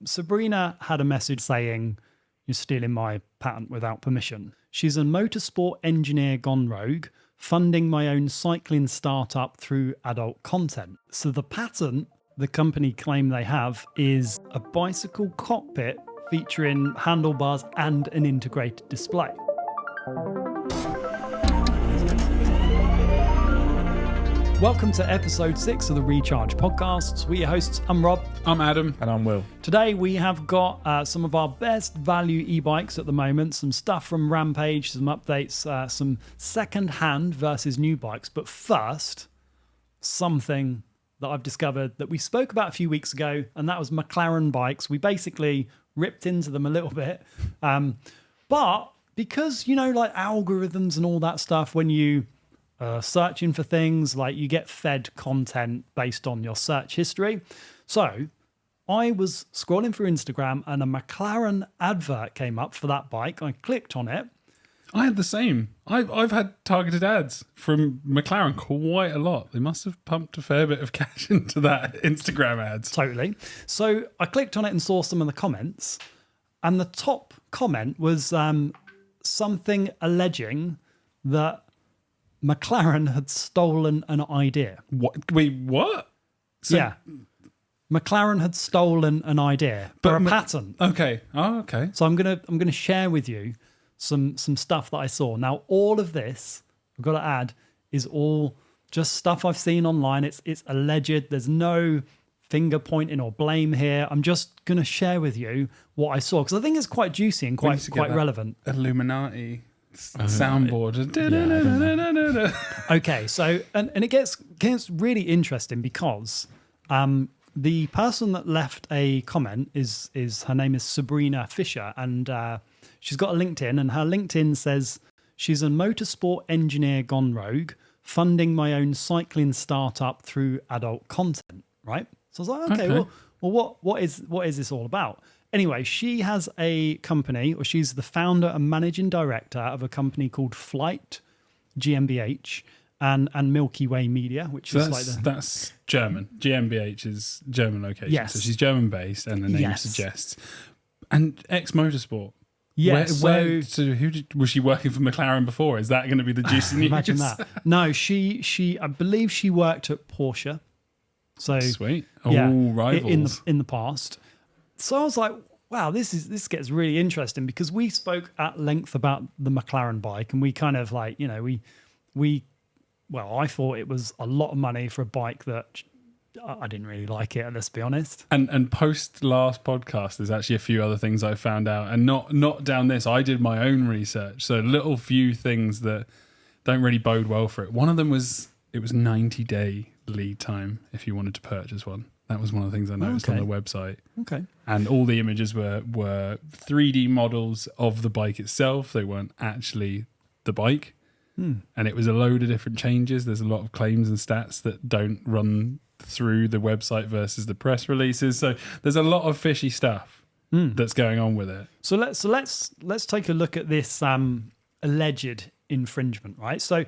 Sabrina had a message saying, "You're stealing my patent without permission." She's a motorsport engineer gone rogue, funding my own cycling startup through adult content. So the patent the company claim they have is a bicycle cockpit featuring handlebars and an integrated display. Welcome to episode 6 of the Recharge podcasts. We're your hosts. I'm Rob. I'm Adam. And I'm Will. Today we have got some of our best value e-bikes at the moment, some stuff from Rampage, some updates, some second-hand versus new bikes. But first, something that I've discovered that we spoke about a few weeks ago, and that was McLaren bikes. We basically ripped into them a little bit. But because, you know, like algorithms and all that stuff, when you searching for things, like you get fed content based on your search history. So I was scrolling through Instagram and a McLaren advert came up for that bike. I clicked on it. I had the same. I've had targeted ads from McLaren quite a lot. They must have pumped a fair bit of cash into that Instagram ads. Totally. So I clicked on it and saw some of the comments. And the top comment was something alleging that McLaren had stolen an idea. What? Wait, what? So, yeah. McLaren had stolen an idea for a patent. Okay. Oh, okay. So I'm gonna share with you some stuff that I saw. Now, all of this, I've got to add, is all just stuff I've seen online. It's alleged. There's no finger pointing or blame here. I'm just gonna share with you what I saw because I think it's quite juicy and quite relevant. Illuminati soundboard. Okay, so and it gets really interesting because the person that left a comment is her name is Sabrina Fisher, and she's got a LinkedIn, and her LinkedIn says she's a motorsport engineer gone rogue, funding my own cycling startup through adult content. Right? So I was like, okay. well, what is this all about? Anyway, she has a company, or she's the founder and managing director of a company called Flight GmbH and Milky Way Media, which so is that's German. GmbH is German location. Yes. So she's German based, and the name suggests. And ex-motorsport. Yes. So was she working for McLaren before? Is that going to be the juicy news? Imagine that. No, she I believe she worked at Porsche. So sweet. Yeah, rivals in the past. So I was like, wow, this gets really interesting because we spoke at length about the McLaren bike, and we kind of like, you know, I thought it was a lot of money for a bike that I didn't really like it, let's be honest. And post last podcast, there's actually a few other things I found out, and not down this. I did my own research, so little few things that don't really bode well for it. One of them was it was 90-day lead time if you wanted to purchase one. That was one of the things I noticed on the website. Okay. And all the images were 3D models of the bike itself. They weren't actually the bike. And it was a load of different changes. There's a lot of claims and stats that don't run through the website versus the press releases. So there's a lot of fishy stuff that's going on with it. So let's take a look at this alleged infringement, right? So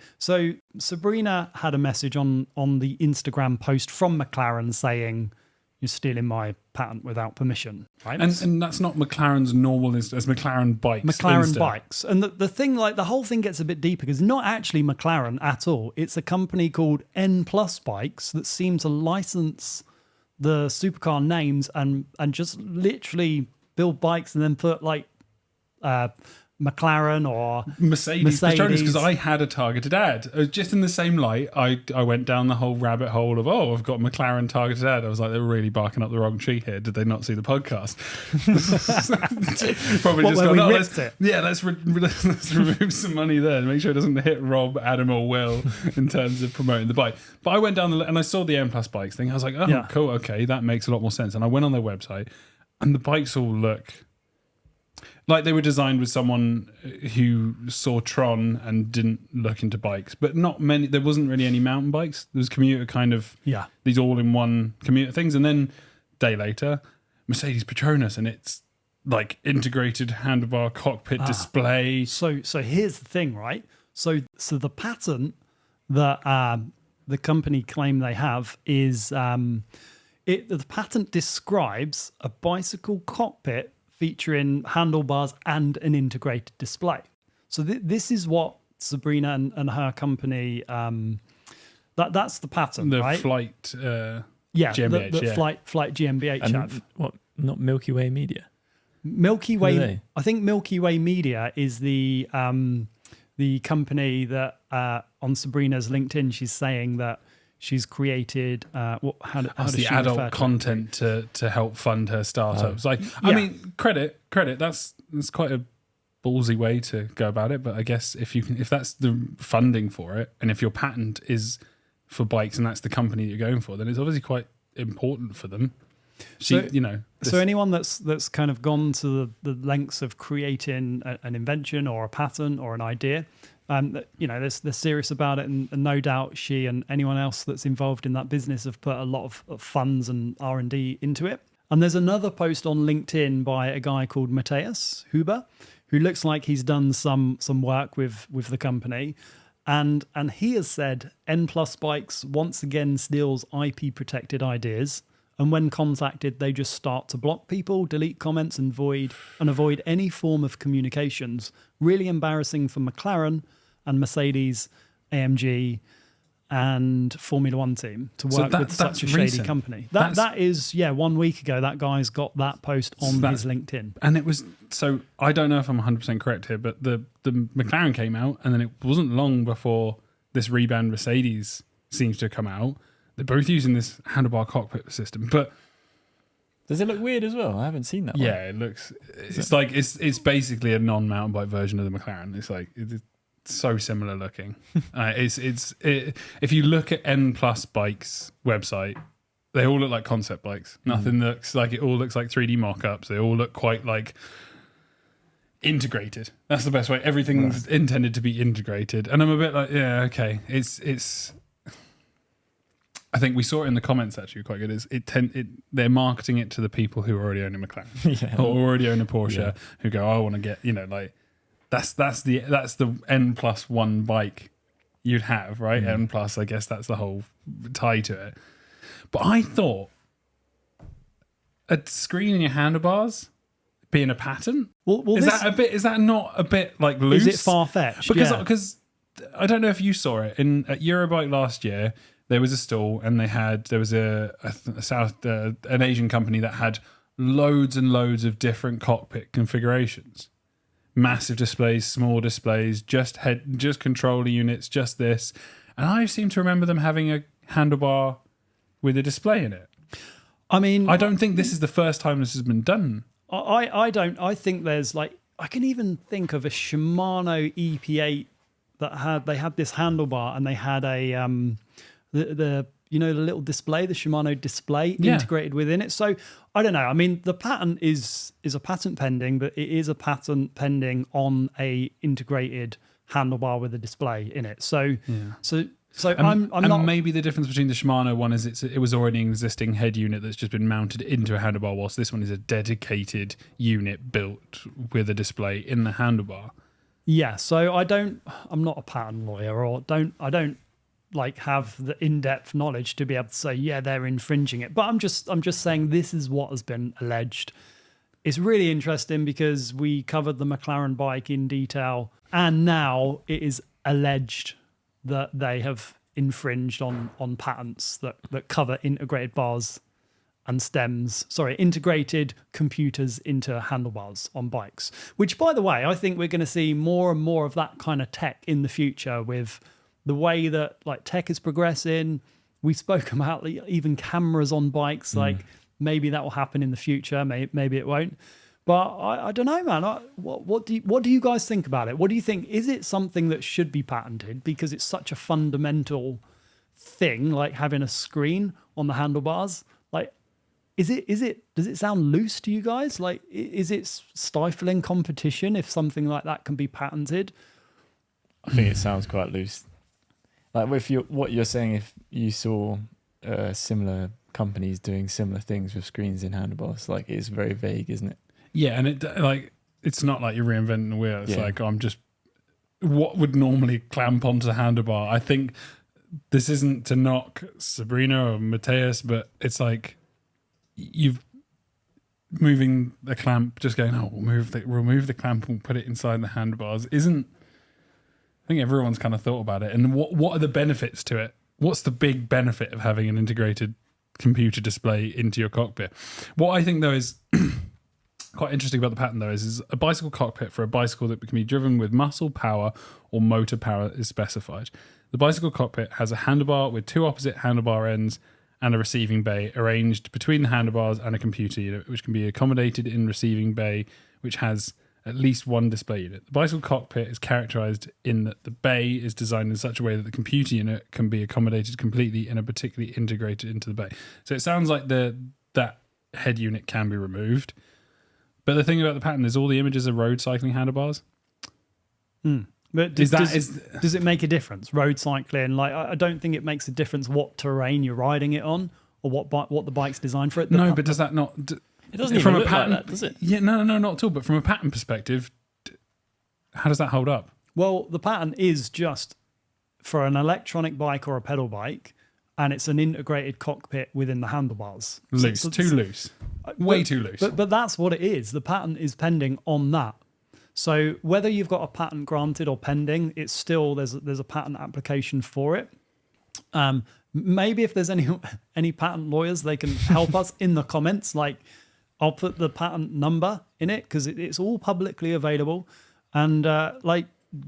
Sabrina had a message on the Instagram post from McLaren saying, "You're stealing my patent without permission," right? And that's not McLaren's normal as McLaren bikes. McLaren bikes. And the thing, like the whole thing gets a bit deeper because it's not actually McLaren at all. It's a company called N+ Bikes that seem to license the supercar names and just literally build bikes and then put like McLaren or Mercedes. Because I had a targeted ad. Just in the same light, I went down the whole rabbit hole of, I've got McLaren targeted ad. I was like, they're really barking up the wrong tree here. Did they not see the podcast? Probably what, just gone, let's let's remove some money there and make sure it doesn't hit Rob, Adam or Will in terms of promoting the bike. But I went down and I saw the N+ Bikes thing. I was like, cool, okay, that makes a lot more sense. And I went on their website and the bikes all look like they were designed with someone who saw Tron and didn't look into bikes, but not many. There wasn't really any mountain bikes. There was commuter kind of these all-in-one commuter things, and then day later, Mercedes Petronas, and it's like integrated handlebar cockpit display. So here's the thing, right? So the patent that the company claim they have is the patent describes a bicycle cockpit featuring handlebars and an integrated display. So this is what Sabrina and her company, that's the patent, the right? flight GmbH, the flight GmbH And have. what? Not Milky Way Media. Milky Way. I think Milky Way Media is the company that on Sabrina's LinkedIn, she's saying that she's created how does the she adult refer content to help fund her startups. I mean, credit. That's quite a ballsy way to go about it. But I guess if that's the funding for it, and if your patent is for bikes and that's the company you're going for, then it's obviously quite important for them. So anyone that's kind of gone to the lengths of creating an invention or a patent or an idea, they're serious about it, and no doubt she and anyone else that's involved in that business have put a lot of funds and R&D into it. And there's another post on LinkedIn by a guy called Matthias Huber, who looks like he's done some work with the company. And he has said N+ Bikes once again steals IP protected ideas. And when contacted, they just start to block people, delete comments, and avoid any form of communications. Really embarrassing for McLaren and Mercedes, AMG, and Formula One team to work with such a shady company. That is 1 week ago. That guy's got that post on his LinkedIn, and it was so. I don't know if I'm 100% correct here, but the McLaren came out, and then it wasn't long before this rebound Mercedes seems to have come out. They're both using this handlebar cockpit system, but does it look weird as well? I haven't seen that. Yeah, it looks. It's basically a non-mountain bike version of the McLaren. It's like it's so similar looking. If you look at N+ Bikes website, they all look like concept bikes. Nothing looks like it. All looks like 3D mock-ups. They all look quite like integrated. That's the best way. Everything's intended to be integrated, and I'm a bit like, yeah, okay. It's. I think we saw it in the comments actually quite good. They're marketing it to the people who already own a McLaren or already own a Porsche who go, I want to get, that's the N+1 bike you'd have, right? N+, I guess that's the whole tie to it. But I thought a screen in your handlebars being a patent? Is that not a bit like loose? Is it far-fetched? Because I don't know if you saw it at Eurobike last year. There was a stall, and there was an Asian company that had loads and loads of different cockpit configurations, massive displays, small displays, just controller units, just this. And I seem to remember them having a handlebar with a display in it. I mean, I don't think this is the first time this has been done. I don't. I think there's I can even think of a Shimano EP8 that had this handlebar, and they had a the little display, the Shimano display integrated within it. So I don't know. I mean, the patent is a patent pending, but it is a patent pending on a integrated handlebar with a display in it. So I'm not. Maybe the difference between the Shimano one is it was already an existing head unit that's just been mounted into a handlebar, whilst this one is a dedicated unit built with a display in the handlebar. Yeah. So I'm not a patent lawyer, I don't have the in-depth knowledge to be able to say, they're infringing it. But I'm just saying this is what has been alleged. It's really interesting because we covered the McLaren bike in detail, and now it is alleged that they have infringed on patents that cover integrated bars and integrated computers into handlebars on bikes. Which, by the way, I think we're going to see more and more of that kind of tech in the future with the way that tech is progressing. We spoke about even cameras on bikes. Maybe that will happen in the future. Maybe it won't. But I don't know, man. What do you guys think about it? What do you think? Is it something that should be patented because it's such a fundamental thing, like having a screen on the handlebars? Does it sound loose to you guys? Is it stifling competition if something like that can be patented? I think it sounds quite loose. What you're saying, if you saw similar companies doing similar things with screens in handlebars, it's very vague, isn't it? Yeah, and it's not like you're reinventing the wheel. It's I'm just what would normally clamp onto the handlebar. I think this isn't to knock Sabrina or Matthias, but it's you've moving the clamp, just going, oh, we'll remove the clamp and we'll put it inside the handlebars. I think everyone's kind of thought about it. And what are the benefits to it? What's the big benefit of having an integrated computer display into your cockpit? What I think, though, is quite interesting about the patent, though, is a bicycle cockpit for a bicycle that can be driven with muscle power or motor power is specified. The bicycle cockpit has a handlebar with 2 opposite handlebar ends and a receiving bay arranged between the handlebars and a computer unit, which can be accommodated in receiving bay, which has at least 1 display unit. The bicycle cockpit is characterized in that the bay is designed in such a way that the computer unit can be accommodated completely and are particularly integrated into the bay. So it sounds like that head unit can be removed. But the thing about the patent is all the images are road cycling handlebars. But does it make a difference? Road cycling, like I don't think it makes a difference what terrain you're riding it on or what the bike's designed for it. No, but does that not? It doesn't even look like that, does it? Yeah, no, not at all. But from a patent perspective, how does that hold up? Well, the patent is just for an electronic bike or a pedal bike, and it's an integrated cockpit within the handlebars. Loose, too loose, way too loose. But that's what it is. The patent is pending on that. So whether you've got a patent granted or pending, it's still there's a patent application for it. Maybe if there's any patent lawyers, they can help us in the comments. Like, I'll put the patent number in it because it's all publicly available, and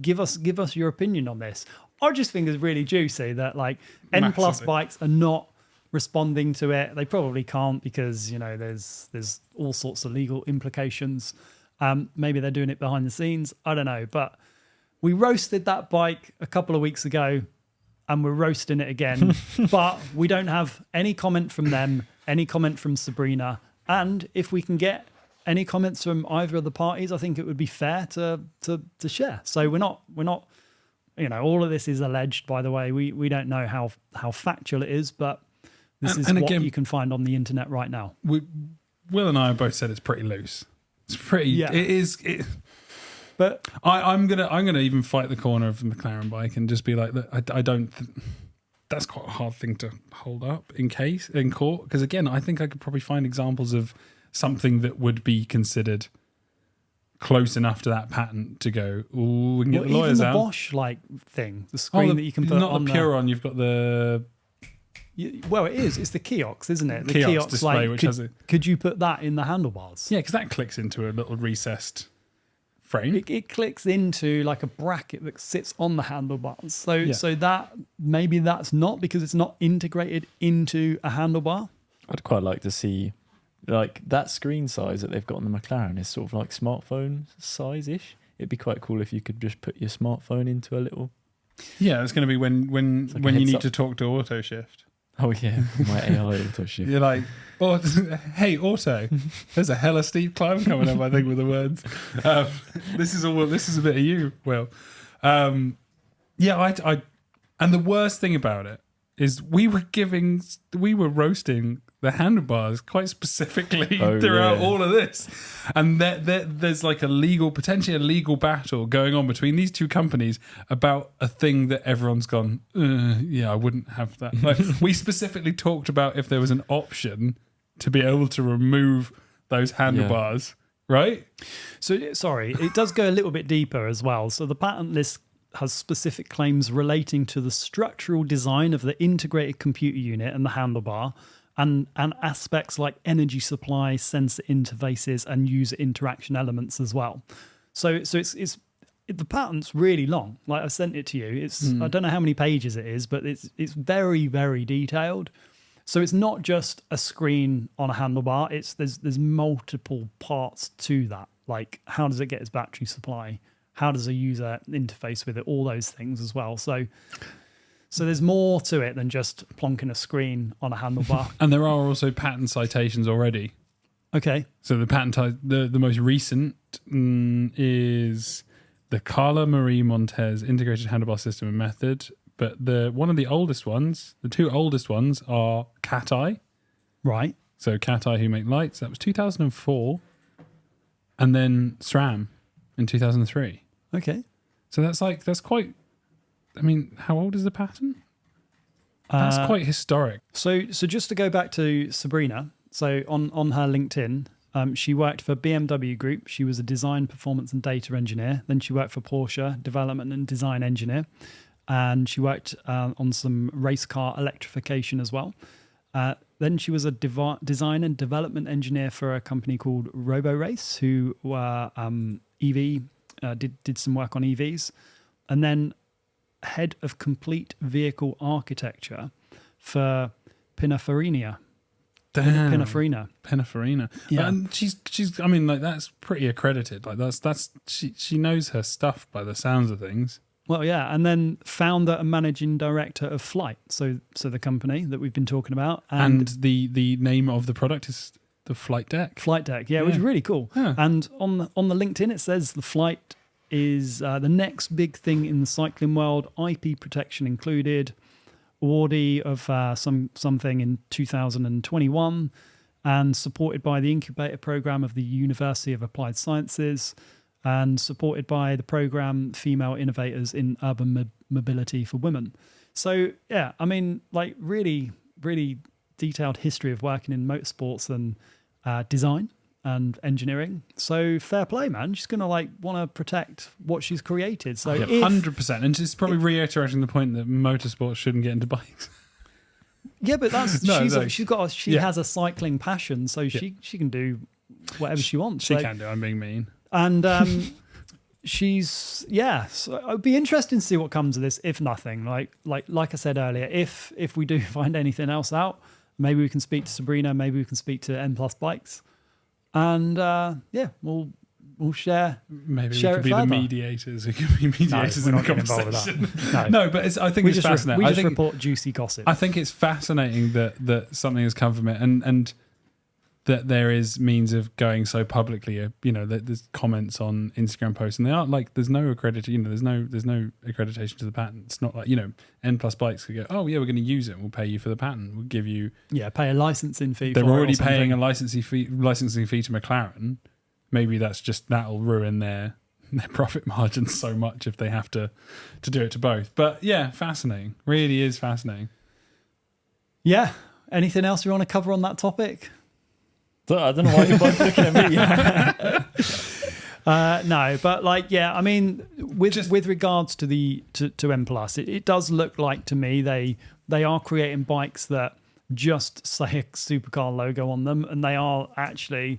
give us your opinion on this. I just think it's really juicy that like N Plus bikes are not responding to it. They probably can't because there's all sorts of legal implications. Maybe they're doing it behind the scenes. I don't know. But we roasted that bike a couple of weeks ago and we're roasting it again. But we don't have any comment from them, any comment from Sabrina. And if we can get any comments from either of the parties, I think it would be fair to share. So we're not, all of this is alleged, by the way. We don't know how factual it is, but this is what again, you can find on the internet right now. Will and I both said it's pretty loose. It's pretty. Yeah. It is. But I'm gonna even fight the corner of the McLaren bike and just be like, I don't. That's quite a hard thing to hold up in court because again, I think I could probably find examples of something that would be considered close enough to that patent to go. Ooh, we can get the lawyers out. Even the Bosch like thing, the screen that you can put not on the Puron. You've got the. Well, it is. It's the kiosk, isn't it? The kiosk display, which has a... Could you put that in the handlebars? Yeah, because that clicks into a little recessed frame. It clicks into like a bracket that sits on the handlebars. So that maybe that's not because it's not integrated into a handlebar. I'd quite like to see like that screen size that they've got on the McLaren is sort of like smartphone size-ish. It'd be quite cool if you could just put your smartphone into a little... Yeah, it's going to be when you need to talk to Auto Shift. Oh yeah, my AI auto shift. You're like, hey Auto, there's a hella steep climb coming up. I think with the words. This is a bit of you, Will. And the worst thing about it is we were roasting the handlebars quite specifically throughout all of this, and there's like potentially a legal battle going on between these two companies about a thing that everyone's gone, I wouldn't have that. Like, we specifically talked about if there was an option to be able to remove those handlebars, right? So sorry, it does go a little bit deeper as well. So the patent list has specific claims relating to the structural design of the integrated computer unit and the handlebar, and aspects like energy supply, sensor interfaces, and user interaction elements as well. So it's the patent's really long. Like I sent it to you. I don't know how many pages it is, but it's very, very detailed. So it's not just a screen on a handlebar. There's multiple parts to that. Like, how does it get its battery supply? How does a user interface with it? All those things as well. So there's more to it than just plonking a screen on a handlebar. And there are also patent citations already. Okay. So the most recent is the Carla Marie Montez integrated handlebar system and method. But one of the oldest ones, the two oldest ones are Cat Eye. Right. So Cat Eye, who make lights, that was 2004. And then SRAM in 2003. Okay. So that's quite... I mean, how old is the patent? That's quite historic. So just to go back to Sabrina. So on her LinkedIn, she worked for BMW Group. She was a design, performance, and data engineer. Then she worked for Porsche, development and design engineer. And she worked on some race car electrification as well. Then she was a design and development engineer for a company called RoboRace, who were did some work on EVs. And then head of complete vehicle architecture for Pininfarina. Damn. Pininfarina. Yeah. And she's I mean, like, that's pretty accredited. Like, that's she knows her stuff by the sounds of things. Well, yeah, and then founder and managing director of Flight, so the company that we've been talking about, and the name of the product is the Flight Deck. Flight Deck, yeah, which is really cool. Yeah. And on the LinkedIn, it says the Flight is the next big thing in the cycling world. IP protection included, awardee of something in 2021, and supported by the incubator program of the University of Applied Sciences, and supported by the program Female Innovators in Urban Mobility for Women. So, yeah, I mean, like, really, really detailed history of working in motorsports and design and engineering. So fair play, man. She's going to want to protect what she's created. So 100%. And she's probably reiterating the point that motorsports shouldn't get into bikes. Yeah, but that's she has a cycling passion, so she can do whatever she wants. She can do. I'm being mean. And so it'd be interesting to see what comes of this, if nothing. Like I said earlier, if we do find anything else out, maybe we can speak to Sabrina, maybe we can speak to N+ Bikes, and we'll share. Maybe share we could be further. the mediators. We could be mediators in the conversation. No, but I think it's fascinating. We just report juicy gossip. I think it's fascinating that something has come from it, and that there is means of going so publicly. There's comments on Instagram posts, and they aren't like there's no accreditation. There's no accreditation to the patent. It's not like N+ Bikes could go, oh yeah, we're going to use it. And we'll pay you for the patent. We'll give you pay a licensing fee. They're already paying a licensing fee to McLaren. Maybe that'll ruin their profit margins so much if they have to do it to both. But yeah, fascinating. Really is fascinating. Yeah. Anything else you want to cover on that topic? I don't know why you're both looking at me. No, but I mean, with regards to M+, it does look like to me they are creating bikes that just say a supercar logo on them, and they are actually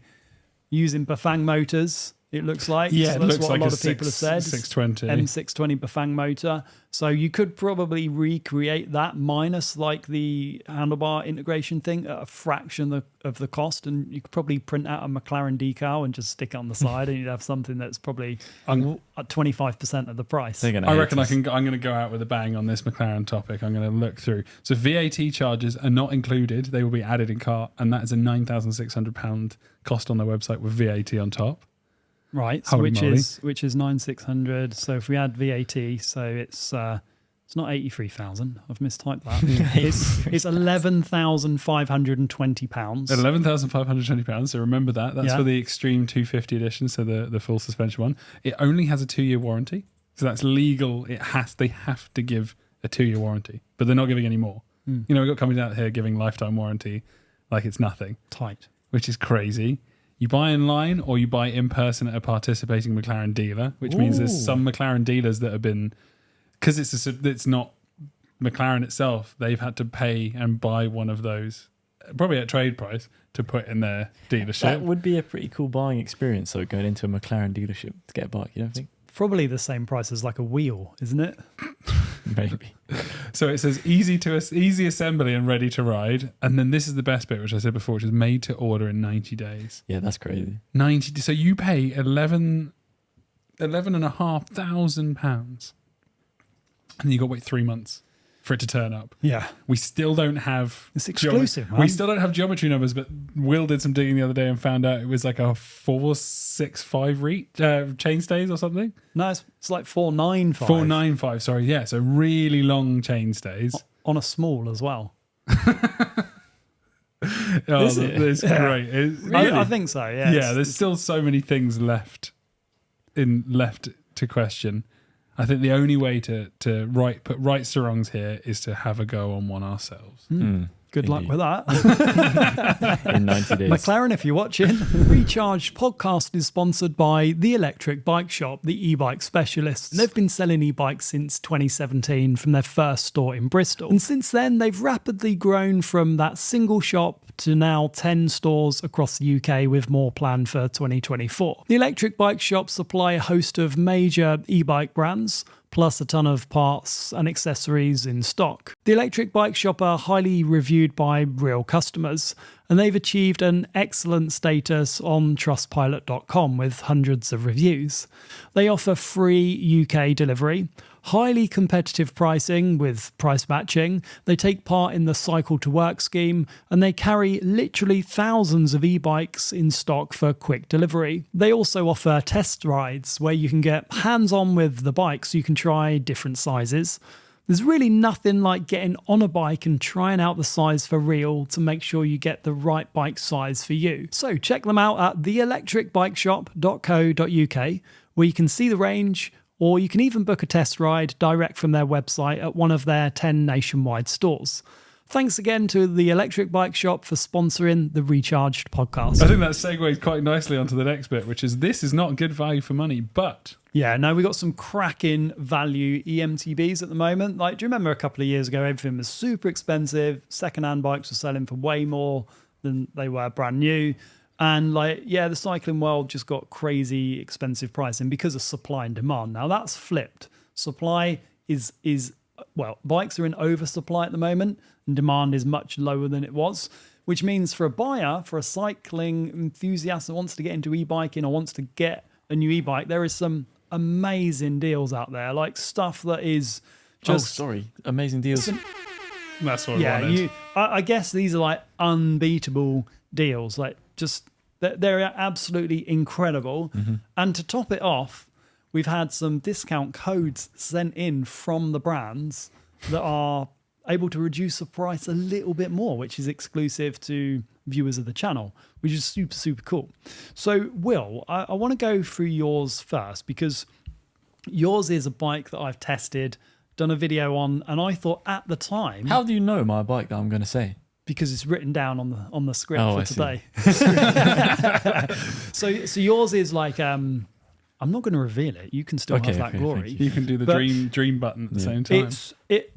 using Bafang motors. It looks like. Yeah, so that's what a lot of people have said. 620. M620 Bafang motor. So you could probably recreate that minus the handlebar integration thing at a fraction of the cost, and you could probably print out a McLaren decal and just stick it on the side, and you'd have something that's probably at 25% of the price. I reckon I'm going to go out with a bang on this McLaren topic. I'm going to look through. So VAT charges are not included; they will be added in cart, and that is a £9,600 cost on their website with VAT on top. Right, so which is 9,600. So if we add VAT, so it's not 83,000. I've mistyped that. It's £11,520. £11,520. So remember that. That's for the Extreme 250 edition. So the full suspension one. It only has a 2-year warranty. So that's legal. They have to give a 2-year warranty, but they're not giving any more. We've got companies out here giving lifetime warranty like it's nothing. Tight, which is crazy. You buy in line or you buy in person at a participating McLaren dealer, which means there's some McLaren dealers that have been, because it's not McLaren itself, they've had to pay and buy one of those, probably at trade price, to put in their dealership. That would be a pretty cool buying experience, though, going into a McLaren dealership to get a bike, you don't think? Probably the same price as a wheel, isn't it? Maybe. So it says easy assembly and ready to ride, and then this is the best bit, which I said before, which is made to order in 90 days. Yeah, that's crazy. 90. So you pay £11,500, and you got to wait 3 months for it to turn up. Yeah, we still don't have. It's exclusive. We still don't have geometry numbers, but Will did some digging the other day and found out it was like a 465 chainstays or something. No, it's like 495. 495. Sorry, yeah. So really long chainstays on a small as well. It's great. Really? I think so. Yeah. Yeah. There's still so many things left to question. I think the only way to put rights to wrongs here is to have a go on one ourselves. Good luck with that. In 90 days. McLaren, if you're watching. Recharged podcast is sponsored by The Electric Bike Shop, the e-bike specialists. They've been selling e-bikes since 2017 from their first store in Bristol. And since then, they've rapidly grown from that single shop to now 10 stores across the UK, with more planned for 2024. The Electric Bike Shop supply a host of major e-bike brands, plus a ton of parts and accessories in stock. The Electric Bike Shop are highly reviewed by real customers, and they've achieved an excellent status on Trustpilot.com with hundreds of reviews. They offer free UK delivery, highly competitive pricing with price matching. They take part in the Cycle to Work scheme, and they carry literally thousands of e-bikes in stock for quick delivery. They also offer test rides where you can get hands-on with the bike so you can try different sizes. There's really nothing like getting on a bike and trying out the size for real to make sure you get the right bike size for you. So check them out at theelectricbikeshop.co.uk, where you can see the range, or you can even book a test ride direct from their website at one of their 10 nationwide stores. Thanks again to the Electric Bike Shop for sponsoring the Recharged podcast. I think that segues quite nicely onto the next bit, which is this is not good value for money, but... Yeah, no, we got some cracking value EMTBs at the moment. Like, do you remember a couple of years ago, everything was super expensive. Second-hand bikes were selling for way more than they were brand new. And like, yeah, the cycling world just got crazy expensive pricing because of supply and demand. Now that's flipped. Supply is bikes are in oversupply at the moment, and demand is much lower than it was, which means for a buyer, for a cycling enthusiast that wants to get into e-biking or wants to get a new e-bike, there is some amazing deals out there, like stuff that is just... amazing deals. That's what I wanted. I guess these are like unbeatable deals, like just they're absolutely incredible. Mm-hmm. And to top it off, we've had some discount codes sent in from the brands that are able to reduce the price a little bit more, which is exclusive to viewers of the channel, which is super, super cool. So, Will, I want to go through yours first, because yours is a bike that I've tested, done a video on, and I thought at the time... How do you know my bike that I'm going to say? Because it's written down on the script for today. So yours is like... I'm not going to reveal it. You can still have that glory. You can do the dream button at the same time.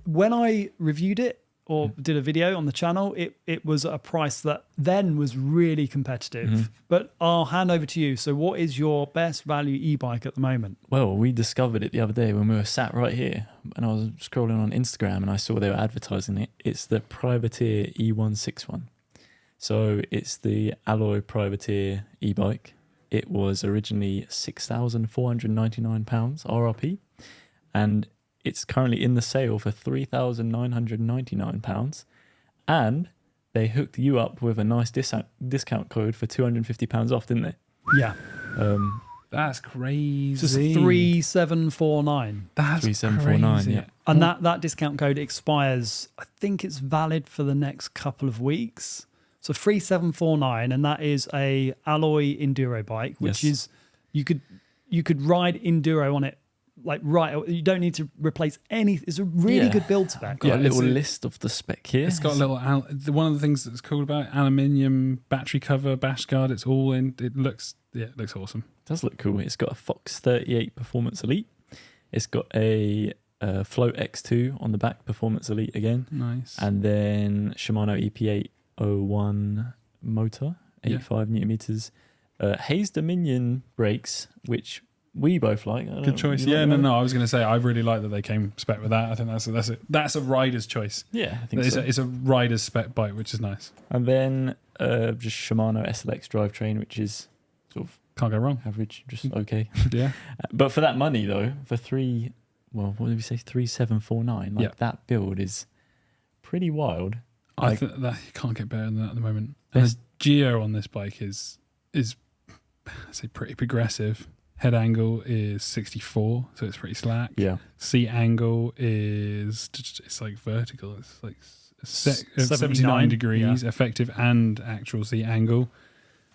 When I reviewed it or did a video on the channel, it was at a price that then was really competitive. Mm-hmm. But I'll hand over to you. So what is your best value e-bike at the moment? Well, we discovered it the other day when we were sat right here, and I was scrolling on Instagram and I saw they were advertising it. It's the Privateer E161. So it's the alloy Privateer e-bike. It was originally £6,499 RRP, and it's currently in the sale for £3,999. And they hooked you up with a nice discount code for £250 off, didn't they? Yeah. That's crazy. Just 3749. That's 3749, crazy. yeah. And that discount code expires, I think it's valid for the next couple of weeks. So 3749, and that is a alloy enduro bike, which is you could ride enduro on it, like you don't need to replace any. It's a really good build spec. Got a little list of the spec here. It's got a little one of the things that's cool about it, aluminium battery cover, bash guard. It's all in. It looks awesome. It does look cool. It's got a Fox 38 Performance Elite. It's got a Float X2 on the back, Performance Elite again. Nice. And then Shimano EP801 motor, 85 newton meters. Hayes Dominion brakes, which we both like. Good choice. Yeah, no. I was going to say I really like that they came spec with that. I think that's a rider's choice. Yeah, I think it's a rider's spec bike, which is nice. And then just Shimano SLX drivetrain, which is sort of can't go wrong. Average, just okay. Yeah. But for that money though, for what did we say, 3749? Like that build is pretty wild. I think that you can't get better than that at the moment. And the geo on this bike is I say pretty progressive. Head angle is 64, so it's pretty slack. Yeah. Seat angle it's like vertical. It's like 79 degrees, effective and actual seat angle.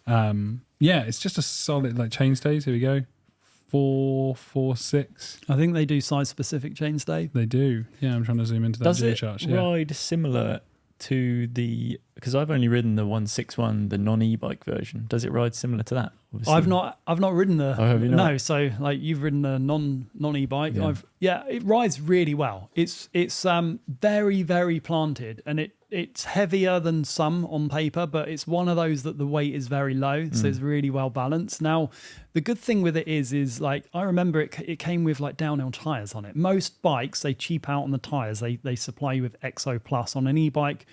It's just a solid like chainstays. Here we go. 446. I think they do size specific chainstay. They do. Yeah, I'm trying to zoom into that Does geo it chart. ride similar to the, because I've only ridden the 161, the non-e-bike version. Does it ride similar to that? Obviously. I've not ridden the have you not? No, so like you've ridden a non-e-bike. Yeah. It rides really well. It's very, very planted, and it's heavier than some on paper, but it's one of those that the weight is very low, so it's really well balanced. Now, the good thing with it is like, I remember it came with like downhill tires on it. Most bikes, they cheap out on the tires. They supply you with Exo Plus. On an e-bike,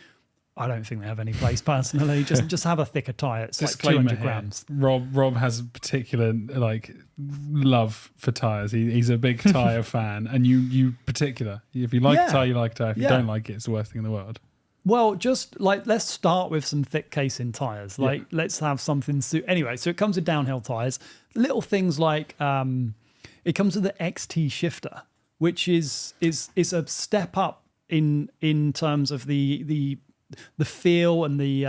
I don't think they have any place personally. Just have a thicker tire. It's like 200 grams. Rob has a particular like love for tires. He's a big tire fan, and you particular. If you like a tire, you like a tire. If you don't like it, it's the worst thing in the world. Well, just like, let's start with some thick casing tires. Like, let's have something. Anyway, so it comes with downhill tires. Little things like it comes with the XT shifter, which is a step up in terms of the feel and the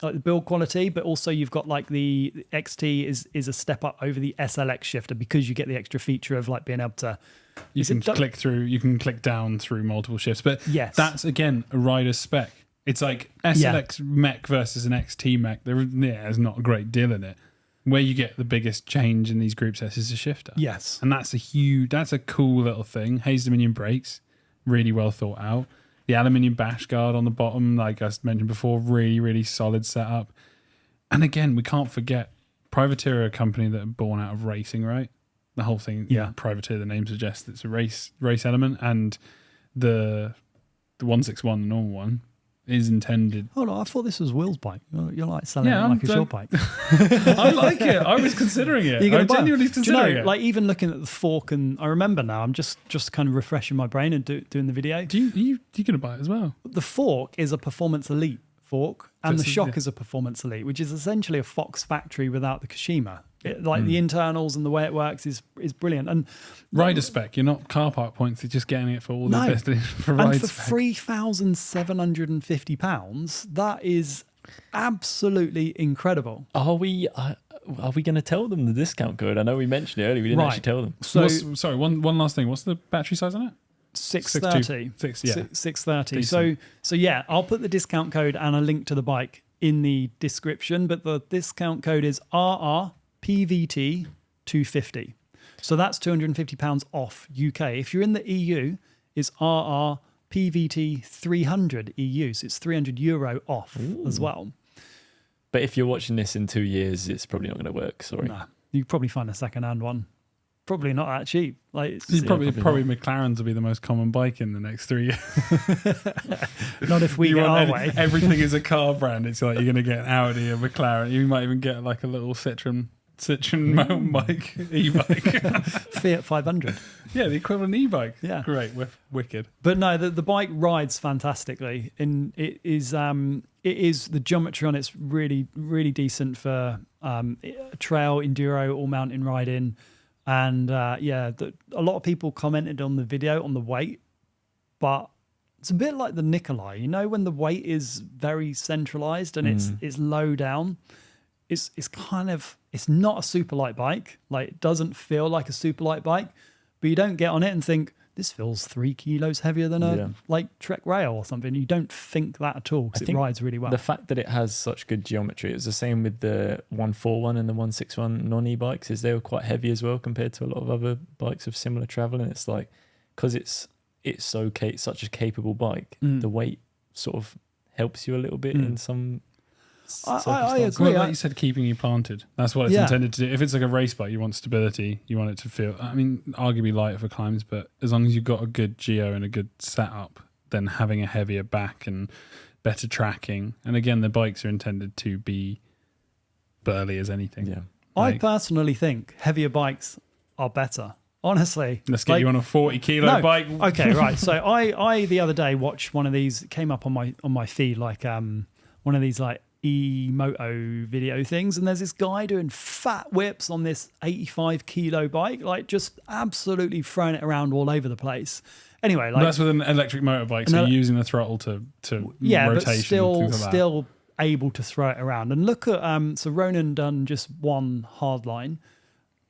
like the build quality, but also you've got like the XT is a step up over the SLX shifter, because you get the extra feature of like being able to. You can click down through multiple shifts, but that's again a rider's spec. It's like SLX mech versus an XT mech. There's not a great deal in it. Where you get the biggest change in these group sets is a shifter. Yes, and that's a cool little thing. Hayes Dominion brakes, really well thought out. The aluminium bash guard on the bottom, like I mentioned before, really, really solid setup. And again, we can't forget Privateer, a company that are born out of racing, right? The whole thing, Privateer, the name suggests it's a race element, and the 161, the normal one, is intended. Hold on, I thought this was Will's bike. You're like selling it like it's your bike. I like it. I was considering it. I'm genuinely considering it. Like even looking at the fork, and I remember now, I'm just kind of refreshing my brain and doing the video. You going to buy it as well? The fork is a Performance Elite fork, and the shock is a Performance Elite, which is essentially a Fox factory without the Kashima. The internals and the way it works is brilliant. And rider spec, you're not car park points, you're just getting it for all the best for ride and for spec. £3,750, that is absolutely incredible. Are we going to tell them the discount code? I know we mentioned it earlier, we didn't actually tell them. So sorry, one last thing. What's the battery size on it? 630. 630. Decent. So yeah, I'll put the discount code and a link to the bike in the description, but the discount code is RRPVT 250. So that's £250 off UK. If you're in the EU, it's RRPVT 300 EU. So it's €300 off as well. But if you're watching this in 2 years, it's probably not going to work. Sorry. Nah, you probably find a second-hand one. Probably not that cheap. Like probably McLarens will be the most common bike in the next 3 years. Not if we get our way. Everything is a car brand. It's like you're going to get an Audi, a McLaren. You might even get like a little Citroen mountain bike, e-bike. Fiat 500. Yeah, the equivalent e-bike. Yeah. Great. Wicked. But no, the bike rides fantastically. And it is the geometry on it's really, really decent for trail, enduro, all mountain riding. And a lot of people commented on the video on the weight, but it's a bit like the Nikolai. You know, when the weight is very centralized and it's low down, it's not a super light bike. Like, it doesn't feel like a super light bike, but you don't get on it and think, this feels 3 kilos heavier than a Trek Rail or something. You don't think that at all, because it rides really well. The fact that it has such good geometry, it's the same with the 141 and the 161 non-e-bikes, is they were quite heavy as well compared to a lot of other bikes of similar travel. And it's like, because it's such a capable bike, the weight sort of helps you a little bit in some. I agree. Well, like you said, keeping you planted. That's what it's intended to do. If it's like a race bike, you want stability. You want it to feel, I mean, arguably lighter for climbs, but as long as you've got a good geo and a good setup, then having a heavier back and better tracking. And again, the bikes are intended to be burly as anything. Yeah. I personally think heavier bikes are better. Honestly. Let's get you on a 40-kilo bike. Okay, right. So I the other day watched one of these, it came up on my feed, like one of these like e-moto video things, and there's this guy doing fat whips on this 85-kilo bike, like just absolutely throwing it around all over the place. Anyway, like, that's with an electric motorbike, so you're using the throttle to rotation, but still and things like still able to throw it around. And look at so Ronan done just one hardline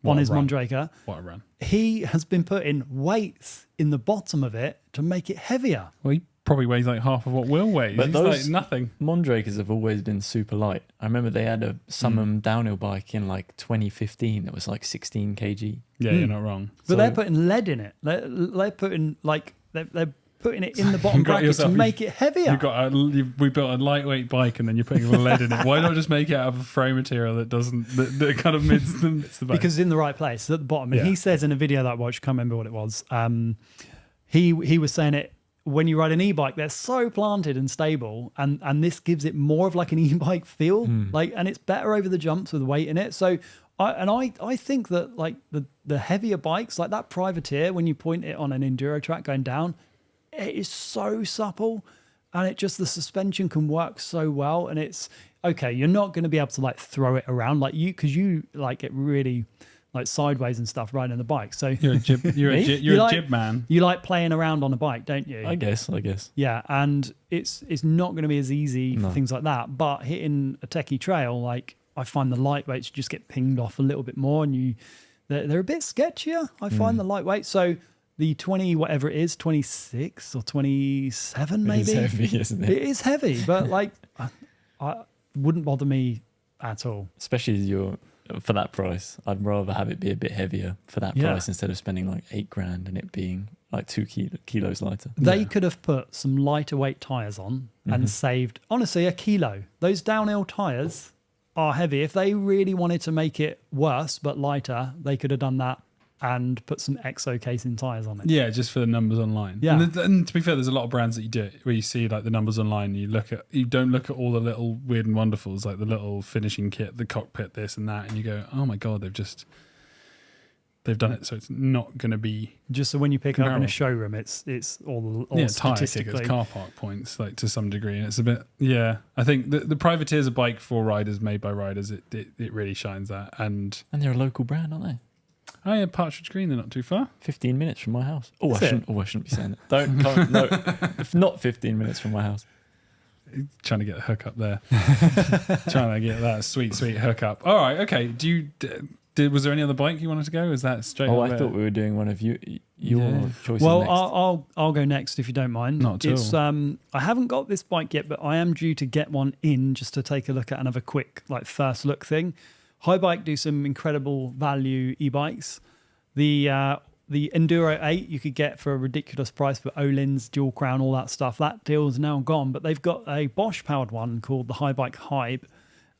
on his Mondraker. What a run! He has been putting weights in the bottom of it to make it heavier. Well, he probably weighs like half of what Will weighs. But He's those like nothing. Mondrakers have always been super light. I remember they had a Summum downhill bike in like 2015 that was like 16 kg. Yeah, you're not wrong. But they're putting lead in it. They're putting like they're putting it in the bottom You got bracket yourself- to make it heavier. We built a lightweight bike and then you're putting lead in it. Why not just make it out of a frame material that kind of mids the bike? Because it's in the right place at the bottom. And he says in a video that I watched, can't remember what it was. He was saying it when you ride an e-bike, they're so planted and stable, and this gives it more of like an e-bike feel. Like, and it's better over the jumps with weight in it. So I think that like the heavier bikes, like that Privateer, when you point it on an enduro track going down, it is so supple, and the suspension can work so well. And it's okay, you're not going to be able to like throw it around like because you like get really like sideways and stuff riding the bike. So you're a jib, you're a jib man. You like playing around on a bike, don't you? I guess. Yeah, and it's not going to be as easy for things like that. But hitting a techie trail, like I find the lightweights just get pinged off a little bit more, and they're a bit sketchier. I find the lightweight. So the 20, whatever it is, 26 or 27 maybe. It's heavy, isn't it? It is heavy, but like I wouldn't bother me at all. Especially for that price. I'd rather have it be a bit heavier for that price instead of spending like $8,000 and it being like 2 kilos lighter. They could have put some lighter weight tyres on and saved, honestly, a kilo. Those downhill tyres are heavy. If they really wanted to make it worse but lighter, they could have done that and put some exo casing tyres on it. Yeah, just for the numbers online. Yeah. And to be fair, there's a lot of brands that you do it where you see like the numbers online. You don't look at all the little weird and wonderfuls, like the little finishing kit, the cockpit, this and that, and you go, oh my god, they've done it. So it's not going to be just so when you pick up in a showroom, it's all tire statistically tickets, car park points, like to some degree, and it's a bit. Yeah, I think the Privateer is a bike for riders, made by riders. It really shines that, and they're a local brand, aren't they? Oh yeah, Partridge Green. They're not too far. 15 minutes from my house. I shouldn't be saying that. No, if not 15 minutes from my house. Trying to get a hookup there. Trying to get that sweet hookup. All right, okay. Was there any other bike you wanted to go? Is that straight? I thought we were doing one of your choices. Well, next. I'll go next if you don't mind. Not at all. I haven't got this bike yet, but I am due to get one in just to take a look at another quick like first look thing. High-Bike do some incredible value e-bikes. The Enduro 8 you could get for a ridiculous price for Öhlins, dual crown, all that stuff. That deal's now gone, but they've got a Bosch-powered one called the High-Bike Hybe,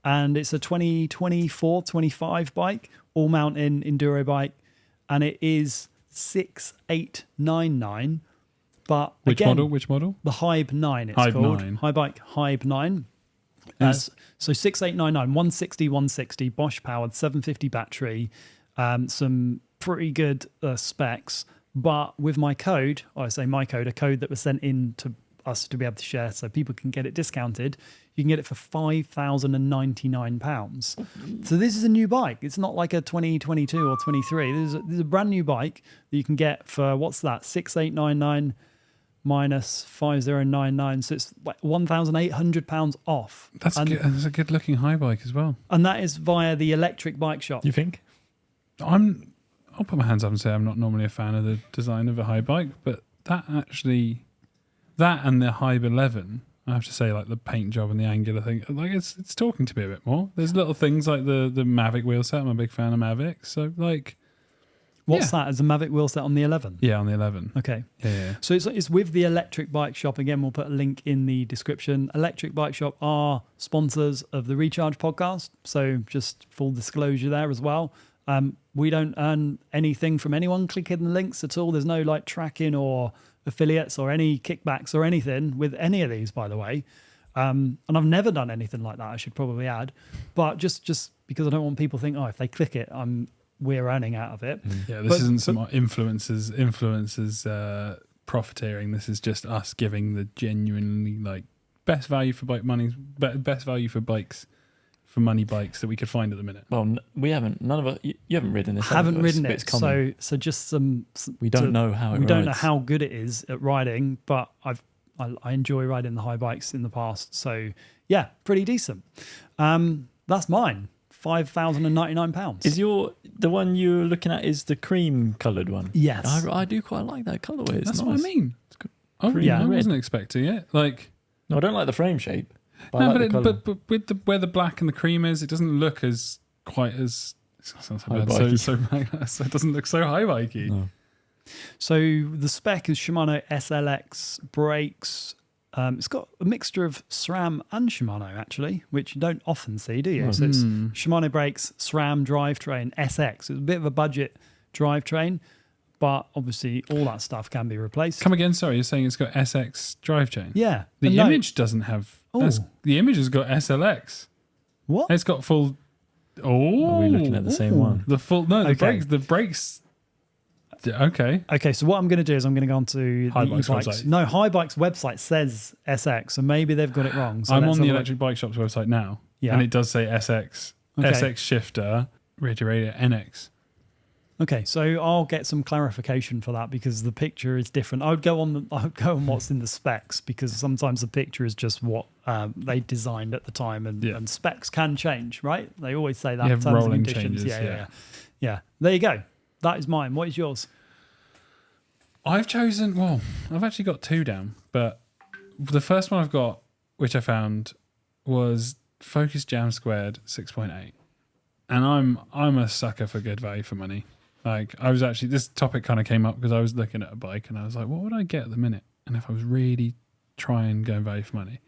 and it's a 2024-25 bike, all-mountain Enduro bike, and it is 6,899. But which model? The Hybe 9 it's Hybe called. 9. High-Bike Hybe 9. So 6,899, 160, Bosch powered, 750 battery, some pretty good specs. But with my code, a code that was sent in to us to be able to share so people can get it discounted, you can get it for £5,099. So this is a new bike. It's not like a 2022 or 23. This is a brand new bike that you can get for, what's that, 6,899 minus 5,099, so it's like £1,800 off. That's a good looking high bike as well. And that is via the electric bike shop. You think? I'll put my hands up and say I'm not normally a fan of the design of a high bike, but that and the Hybe 11, I have to say, like the paint job and the angular thing, like it's talking to me a bit more. There's little things like the Mavic wheel set. I'm a big fan of Mavic, so like. What's that? Is the Mavic wheel set on the 11? Yeah, on the 11. Okay. Yeah. So it's with the Electric Bike Shop. Again, we'll put a link in the description. Electric Bike Shop are sponsors of the Recharge podcast. So just full disclosure there as well. We don't earn anything from anyone clicking the links at all. There's no like tracking or affiliates or any kickbacks or anything with any of these, by the way. And I've never done anything like that, I should probably add. But just because I don't want people to think, if they click it, we're earning out of it. Yeah, this isn't some influencers profiteering. This is just us giving the genuinely like best value for bike money, best value for bikes, for money bikes that we could find at the minute. Well, we haven't. None of us. You haven't ridden this. I haven't ridden it. So just some. We don't know how it. We don't know how good it is at riding, but I enjoy riding the high bikes in the past. So yeah, pretty decent. That's mine. £5,099. Is the one you're looking at is the cream coloured one? Yes. I do quite like that colourway. That's nice. What I mean. It's good. Oh, Yeah. I wasn't expecting it. Like, No, I don't like the frame shape. But I no, like the colour. but with the where the black and the cream is, it doesn't look as quite as. It sounds so bad. So it doesn't look so high bikey. No. So the spec is Shimano SLX brakes. It's got a mixture of SRAM and Shimano, actually, which you don't often see, do you? No. So it's Shimano brakes, SRAM drivetrain, SX. It's a bit of a budget drivetrain, but obviously all that stuff can be replaced. Come again? Sorry, you're saying it's got SX drivetrain. Yeah. The No, image doesn't have. Oh. The image has got SLX. What? It's got full. Oh, Are we looking at the same one? The full. No, the Okay. brakes. The brakes. Okay. Okay, so what I'm going to do is I'm going to go on to the Highbike's e-bikes. website. No, Highbike's website says SX, so maybe they've got it wrong. So I'm let's on the have a look. Electric Bike Shop's website now, Yeah. and it does say SX. Okay. SX shifter, rear to radiator, NX. Okay, so I'll get some clarification for that because the picture is different. I would go on what's in the specs because sometimes the picture is just what they designed at the time, and specs can change, right? They always say that. Yeah, terms and rolling conditions. changes, Yeah. There you go. That is mine. What is yours? I've chosen. Well, I've actually got two down, but the first one I've got, which I found, was Focus Jam² 6.8, and I'm a sucker for good value for money. Like, I was actually, this topic kind of came up because I was looking at a bike and I was like, what would I get at the minute? And if I was really trying going value for money.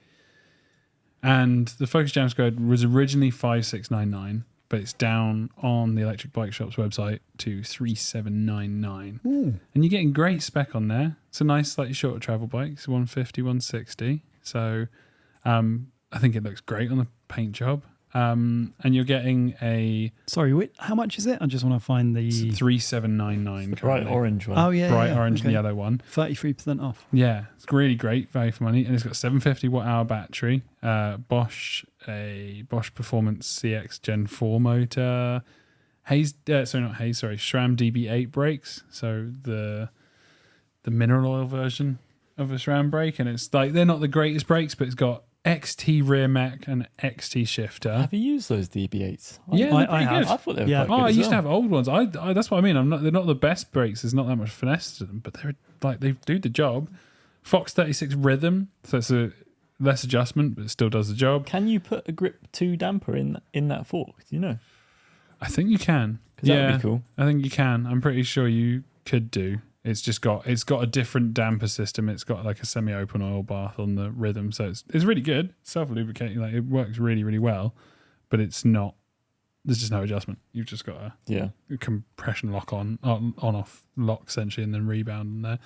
And the Focus Jam² was originally 5,699, but it's down on the Electric Bike Shop's website to 3,799. Ooh. And you're getting great spec on there. It's a nice, slightly shorter travel bike. It's 150, 160. So I think it looks great on the paint job. And you're getting a... Sorry, wait, how much is it? I just want to find the... 3,799 The bright currently. orange one. Oh, yeah. Bright orange okay. and yellow one. 33% off. Yeah, it's really great value for money. And it's got 750 watt hour battery, Bosch Performance CX Gen 4 motor, SRAM DB8 brakes. So the mineral oil version of a SRAM brake. And it's like, they're not the greatest brakes, but it's got XT rear mech and XT shifter. Have you used those DB8s? Yeah, I have. I thought they were Yeah. quite Oh, good I as used to well. have old ones. I that's what I mean. They're not the best brakes. There's not that much finesse to them, but they're like, they do the job. Fox 36 rhythm, so it's a less adjustment, but it still does the job. Can you put a Grip 2 damper in that fork? Do you know? I think you can. 'Cause that would be cool. I think you can. I'm pretty sure you could do. It's got a different damper system. It's got like a semi-open oil bath on the rhythm, so it's really good. Self-lubricating, like it works really, really well, but it's not. There's just no adjustment. You've just got a compression lock on off lock essentially, and then rebound in there.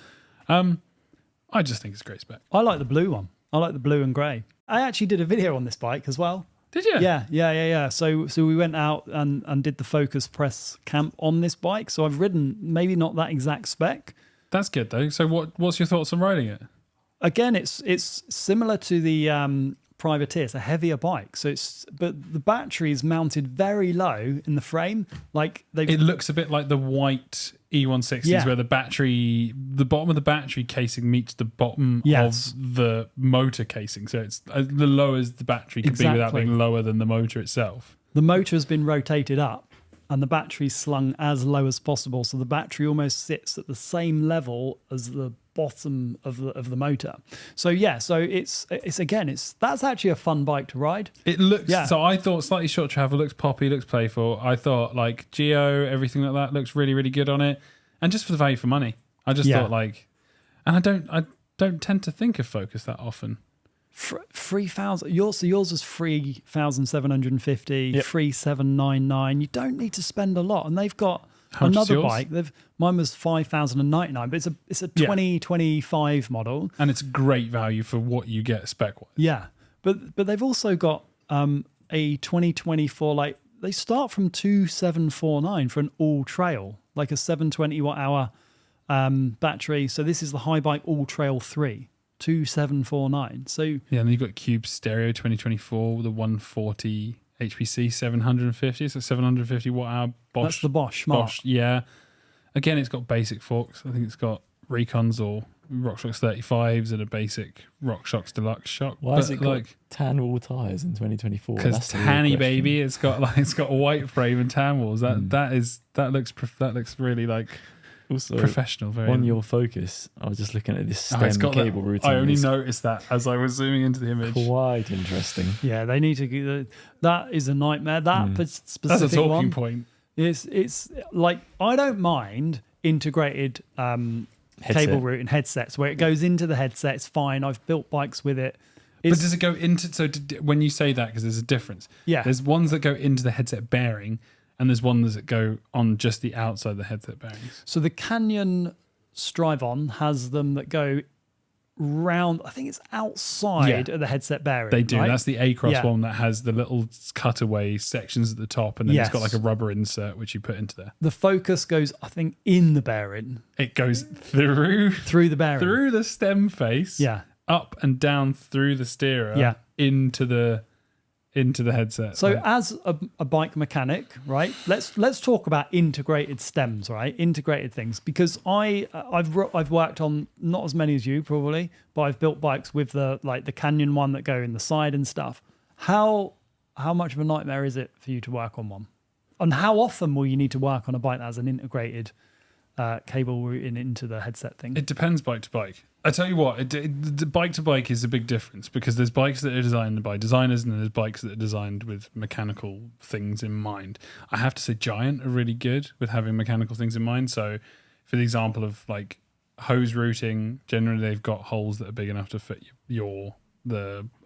I just think it's a great spec. I like the blue one. I like the blue and grey. I actually did a video on this bike as well. Did you? Yeah. So we went out and did the Focus press camp on this bike. So I've ridden maybe not that exact spec. That's good though. So what's your thoughts on riding it? Again, it's similar to the Privateer. It's a heavier bike. But the battery is mounted very low in the frame. Like It looks a bit like the white E160s where the bottom of the battery casing meets the bottom Yes. of the motor casing. So it's the low as the battery could be without Exactly. being lower than the motor itself. The motor has been rotated up and the battery's slung as low as possible. So the battery almost sits at the same level as the bottom of the motor. So yeah, so that's actually a fun bike to ride. It looks, Yeah. so I thought slightly short travel, looks poppy, looks playful. I thought like Geo, everything like that looks really, really good on it. And just for the value for money, I just thought like, and I don't tend to think of Focus that often. 3,000. Yours was 3,750. 3,799. You don't need to spend a lot, and they've got How much is another yours? bike. Mine was 5,099, but it's a 2025 model. And it's great value for what you get spec wise. Yeah, but they've also got a 2024. Like they start from 2,749 for an all trail, like a 720 watt hour battery. So this is the High Bike All Trail 3. 2,749. So Yeah, and then you've got Cube Stereo 2024 with a 140 HPC 750, so 750 watt hour Bosch. that's the Bosch Smart. Bosch, yeah. Again, it's got basic forks. I think it's got Recons or RockShox 35s and a basic RockShox Deluxe shock. Why has it got like tan wall tyres in 2024? because That's the real tanny question. baby, it's got a white frame and tan walls. That looks really like Also, professional. Very on your focus, I was just looking at this stem cable routing. I only noticed that as I was zooming into the image. Quite interesting. Yeah, they need to. That is a nightmare. That specific That's a talking one, point. It's like, I don't mind integrated cable routing headsets where it goes into the headset. It's fine. I've built bikes with it. But does it go into? So when you say that, because there's a difference. Yeah. There's ones that go into the headset bearing, and there's ones that go on just the outside of the headset bearings. So the Canyon Strive-On has them that go round. I think it's outside of the headset bearing. They do. Right? That's the A-Cross one that has the little cutaway sections at the top, and then it's got like a rubber insert which you put into there. The focus goes, I think, in the bearing. It goes through the bearing, through the stem face. Yeah. Up and down through the steerer. Into the headset. So as a bike mechanic, right? Let's talk about integrated stems, right? Integrated things, because I've worked on not as many as you probably, but I've built bikes with the Canyon one that go in the side and stuff. How much of a nightmare is it for you to work on one? And how often will you need to work on a bike that has an integrated cable routing into the headset thing? It depends bike to bike. I tell you what, the bike to bike is a big difference, because there's bikes that are designed by designers and there's bikes that are designed with mechanical things in mind. I have to say Giant are really good with having mechanical things in mind. So for the example of like hose routing, generally they've got holes that are big enough to fit the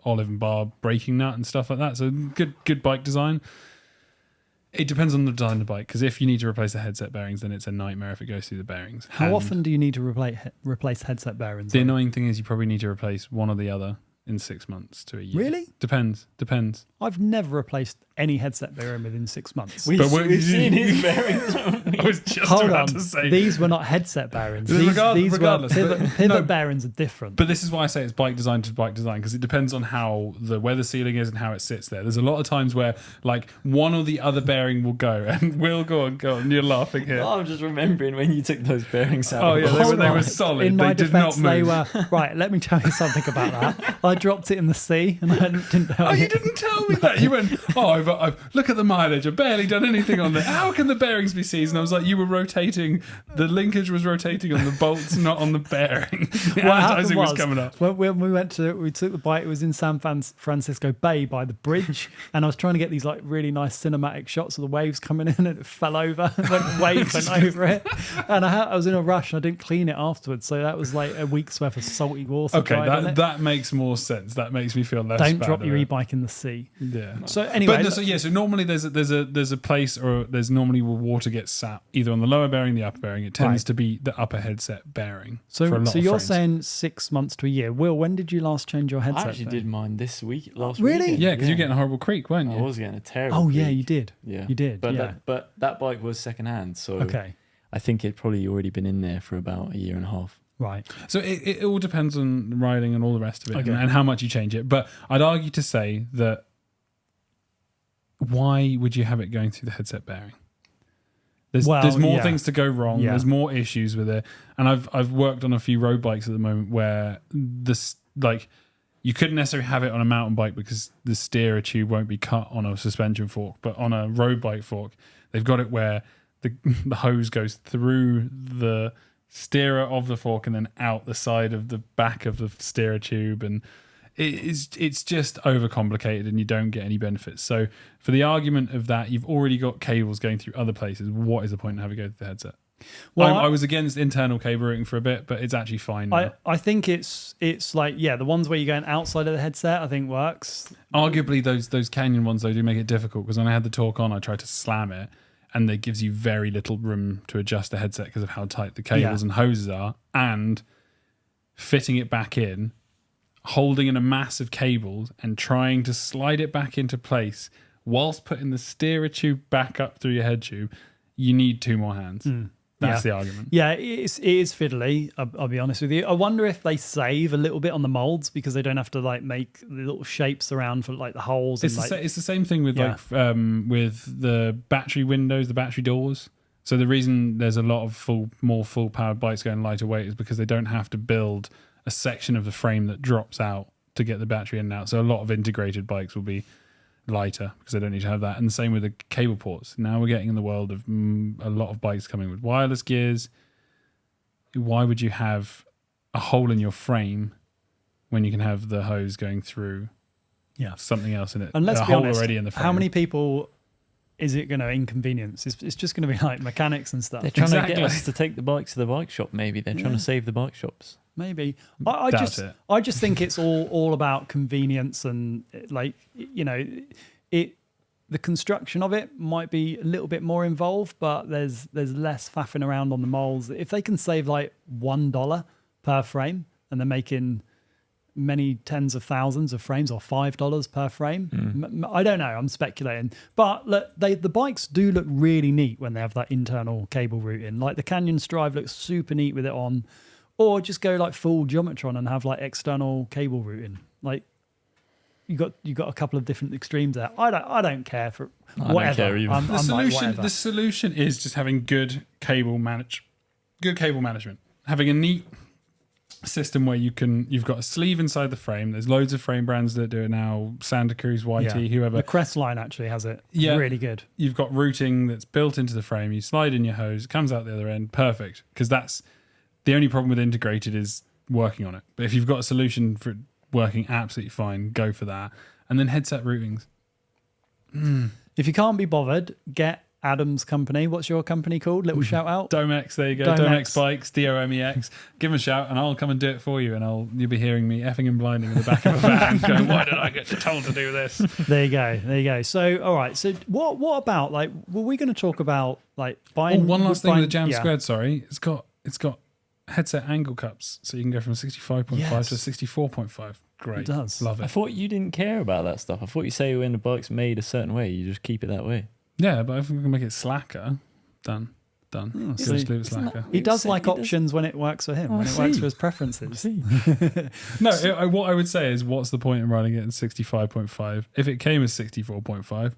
olive and barb braking nut and stuff like that. So good bike design. It depends on the design of the bike, because if you need to replace the headset bearings, then it's a nightmare if it goes through the bearings. How often do you need to replace headset bearings? The annoying thing is you probably need to replace one or the other in 6 months to a year. Really? Depends. I've never replaced any headset bearing within 6 months. We've seen his bearings. I was just Hold about on. to say. These were not headset bearings. Regardless. Pivot bearings are different. But this is why I say it's bike design to bike design, because it depends on how the weather sealing is and how it sits there. There's a lot of times where like one or the other bearing will go, and we'll go on. You're laughing here. I'm just remembering when you took those bearings out. Oh yeah, they were solid. In my they defense, did not move. they were right. Let me tell you something about that. I dropped it in the sea, and I didn't tell Oh, you. you didn't tell me that. You went, I've look at the mileage. I've barely done anything on there. How can the bearings be seized? And I was like, you were rotating. The linkage was rotating on the bolts, not on the bearing. The advertising was coming up. When we took the bike, it was in San Francisco Bay by the bridge, and I was trying to get these like really nice cinematic shots of the waves coming in, and it fell over. Wave went over it, and I was in a rush. And I didn't clean it afterwards, so that was like a week's worth of salty water. Okay, that makes more sense. That makes me feel less. Don't bad drop your about it. e-bike in the sea. Yeah. So anyway, so normally there's a place, or there's normally where water gets sat either on the lower bearing, the upper bearing. It tends to be the upper headset bearing. So for a lot of you're frames. saying 6 months to a year. Will, when did you last change your headset? I actually did mine this week, last Really? weekend. Yeah, because you're getting a horrible creak, weren't you? I was getting a terrible. Oh yeah, creak. you did. Yeah, you did. But that bike was secondhand, so Okay. I think it probably already been in there for about a year and a half. Right. So it all depends on riding and all the rest of it, Okay. and how much you change it. But I'd argue to say that why would you have it going through the headset bearing? There's more things to go wrong. Yeah. There's more issues with it, and I've worked on a few road bikes at the moment where you couldn't necessarily have it on a mountain bike because the steerer tube won't be cut on a suspension fork, but on a road bike fork, they've got it where the hose goes through the steerer of the fork and then out the side of the back of the steerer tube, and it's just overcomplicated and you don't get any benefits. So for the argument of that, you've already got cables going through other places. What is the point in having it go to the headset? Well, I was against internal cable routing for a bit, but it's actually fine now. I think it's like, the ones where you're going outside of the headset, I think works. Arguably, those Canyon ones, though, do make it difficult, because when I had the torque on, I tried to slam it, and it gives you very little room to adjust the headset because of how tight the cables and hoses are, and fitting it back in, holding in a mass of cables and trying to slide it back into place whilst putting the steerer tube back up through your head tube. You need two more hands. That's the argument. Yeah, it is fiddly. I'll be honest with you. I wonder if they save a little bit on the molds because they don't have to like make the little shapes around for like the holes. It's the same thing with with the battery windows, the battery doors. So the reason there's a lot of more full powered bikes going lighter weight is because they don't have to build a section of the frame that drops out to get the battery in and out. So a lot of integrated bikes will be lighter because they don't need to have that. And the same with the cable ports. Now we're getting in the world of a lot of bikes coming with wireless gears, why would you have a hole in your frame when you can have the hose going through something else in it? And let's a be hole honest, already in the frame. how many people is it going to inconvenience? It's just going to be like mechanics and stuff. They're trying to get us to take the bikes to the bike shop. Maybe they're trying to save the bike shops. Maybe. I just think it's all about convenience and like, you know, the construction of it might be a little bit more involved, but there's less faffing around on the molds. If they can save like $1 per frame and they're making many tens of thousands of frames, or $5 per frame, I don't know, I'm speculating. But look, the bikes do look really neat when they have that internal cable routing. Like the Canyon Strive looks super neat with it on. Or just go like full Geometron and have like external cable routing. Like you got a couple of different extremes there. I don't care for whatever. I don't care either. The solution is just having good cable management. Having a neat system where you've got a sleeve inside the frame. There's loads of frame brands that do it now. Santa Cruz, YT, whoever. The Crest line actually has it. Yeah, really good. You've got routing that's built into the frame. You slide in your hose, it comes out the other end. Perfect. Because that's the only problem with integrated is working on it. But if you've got a solution for it working absolutely fine, go for that. And then headset routings. If you can't be bothered, get Adam's company. What's your company called? Little shout out. Domex, there you go. Domex Bikes, DOMEX. Give them a shout and I'll come and do it for you. And you'll be hearing me effing and blinding in the back of a van going, why did I get told to do this? There you go. So, all right. So what about, like, were we going to talk about like buying? One last thing with the Jam², sorry. It's got headset angle cups, so you can go from 65.5 to 64.5. Great. It does. Love it. I thought you didn't care about that stuff. I thought you say when the bike's made a certain way, you just keep it that way. Yeah, but if we can make it slacker, done. Just leave it slacker. He does like options when it works for him, when it works for his preferences. No, what I would say is, what's the point in running it in 65.5 if it came as 64.5?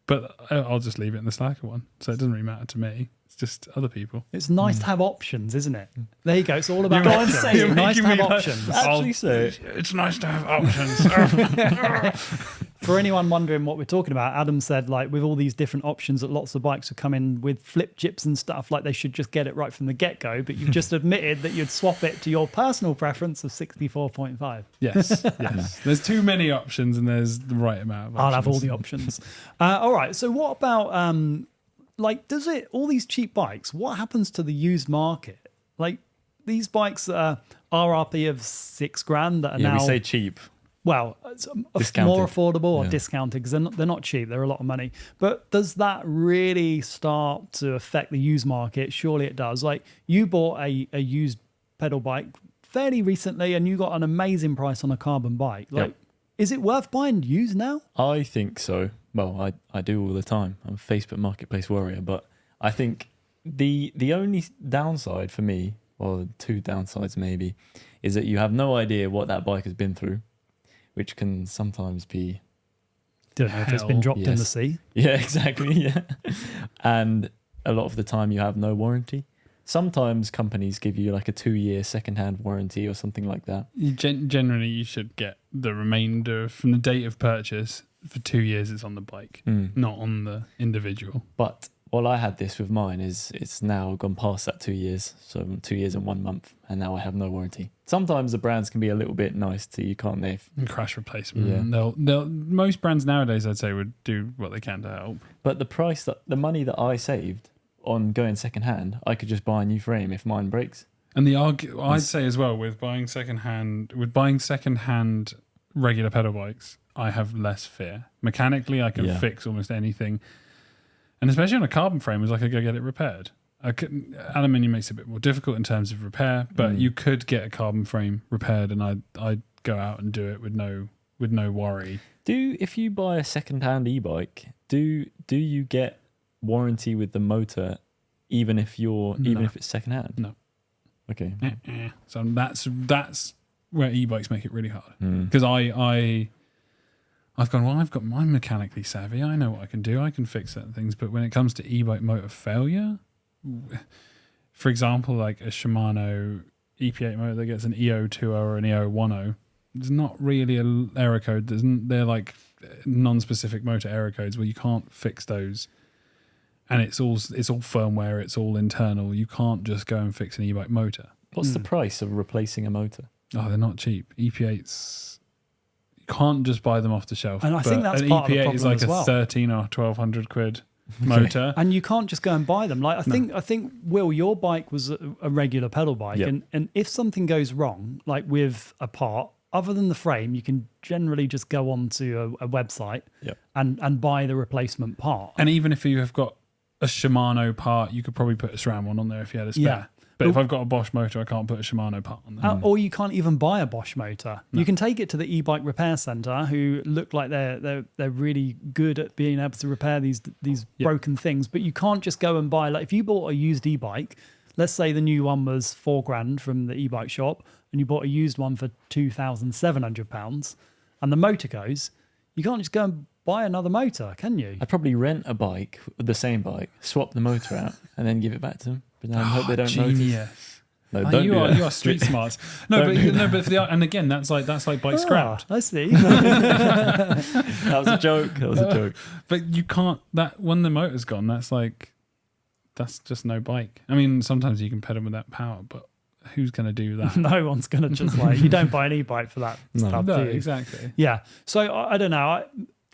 But I'll just leave it in the slacker one, so it doesn't really matter to me. It's just other people. It's nice to have options, isn't it? There you go. It's all about options. It's nice to have options. Actually, so it's nice to have options. For anyone wondering what we're talking about, Adam said, like, with all these different options that lots of bikes are coming with flip chips and stuff, like they should just get it right from the get-go. But you've just admitted that you'd swap it to your personal preference of 64.5. Yes. There's too many options and there's the right amount of options. I'll have all the options. All right. So what about, like, all these cheap bikes, what happens to the used market? Like, these bikes that are RRP of $6,000 that are now... we say cheap. Well, it's more affordable or discounted because they're not cheap. They're a lot of money. But does that really start to affect the used market? Surely it does. Like, you bought a used pedal bike fairly recently and you got an amazing price on a carbon bike. Like, is it worth buying used now? I think so. Well, I do all the time. I'm a Facebook Marketplace warrior. But I think the only downside for me, or two downsides maybe, is that you have no idea what that bike has been through, which can sometimes be... Don't know if it's been dropped in the sea. Yeah, exactly, yeah. And a lot of the time you have no warranty. Sometimes companies give you like a 2-year second-hand warranty or something like that. Generally, you should get the remainder from the date of purchase for 2 years it's on the bike, not on the individual. But while I had this with mine, it's now gone past that 2 years. So 2 years and 1 month, and now I have no warranty. Sometimes the brands can be a little bit nice to you, can't they? And crash replacement. Yeah. Most brands nowadays, I'd say, would do what they can to help. But the money that I saved on going second hand, I could just buy a new frame if mine breaks. And I'd say as well, with buying second hand regular pedal bikes, I have less fear. Mechanically, I can fix almost anything. And especially on a carbon frame, it's like I go get it repaired. Aluminium makes it a bit more difficult in terms of repair, but you could get a carbon frame repaired, and I'd go out and do it with no worry. If you buy a second-hand e-bike, do you get warranty with the motor, even if it's second-hand? No. Okay. So that's where e-bikes make it really hard, because I've gone, well, I'm mechanically savvy. I know what I can do. I can fix certain things. But when it comes to e-bike motor failure, for example, like a Shimano EP8 motor that gets an EO20 or an EO10, there's not really an error code. They're like non-specific motor error codes where you can't fix those. and it's all firmware, it's all internal. You can't just go and fix an e-bike motor. What's the price of replacing a motor? Oh, they're not cheap. EP8s, you can't just buy them off the shelf. And I think that's an part EP8 of the is problem like as well. a 13 or 1200 quid motor. And you can't just go and buy them. Like I think Will, your bike was a regular pedal bike, and if something goes wrong, like with a part, other than the frame, you can generally just go onto a website and buy the replacement part. And even if you have got a Shimano part, you could probably put a SRAM one on there if you had a spare. Yeah. But if I've got a Bosch motor, I can't put a Shimano part on there. Or you can't even buy a Bosch motor. No. You can take it to the e-bike repair centre, who look like they're really good at being able to repair these broken things. But you can't just go and buy, like, if you bought a used e-bike, let's say the new one was £4,000 from the e-bike shop, and you bought a used one for £2,700, and the motor goes, you can't just go and buy another motor, can you? I'd probably rent a bike, the same bike, swap the motor out, and then give it back to them. But I hope they don't notice. No, don't you do are street smarts. But for the, and again, that's like bike scrapped. I see. That was a joke. But you can't. That when the motor's gone, that's just no bike. I mean, sometimes you can pedal with that power, but who's going to do that? No one's going to just you don't buy an e-bike for that stuff, do you? Exactly. Yeah. So I don't know.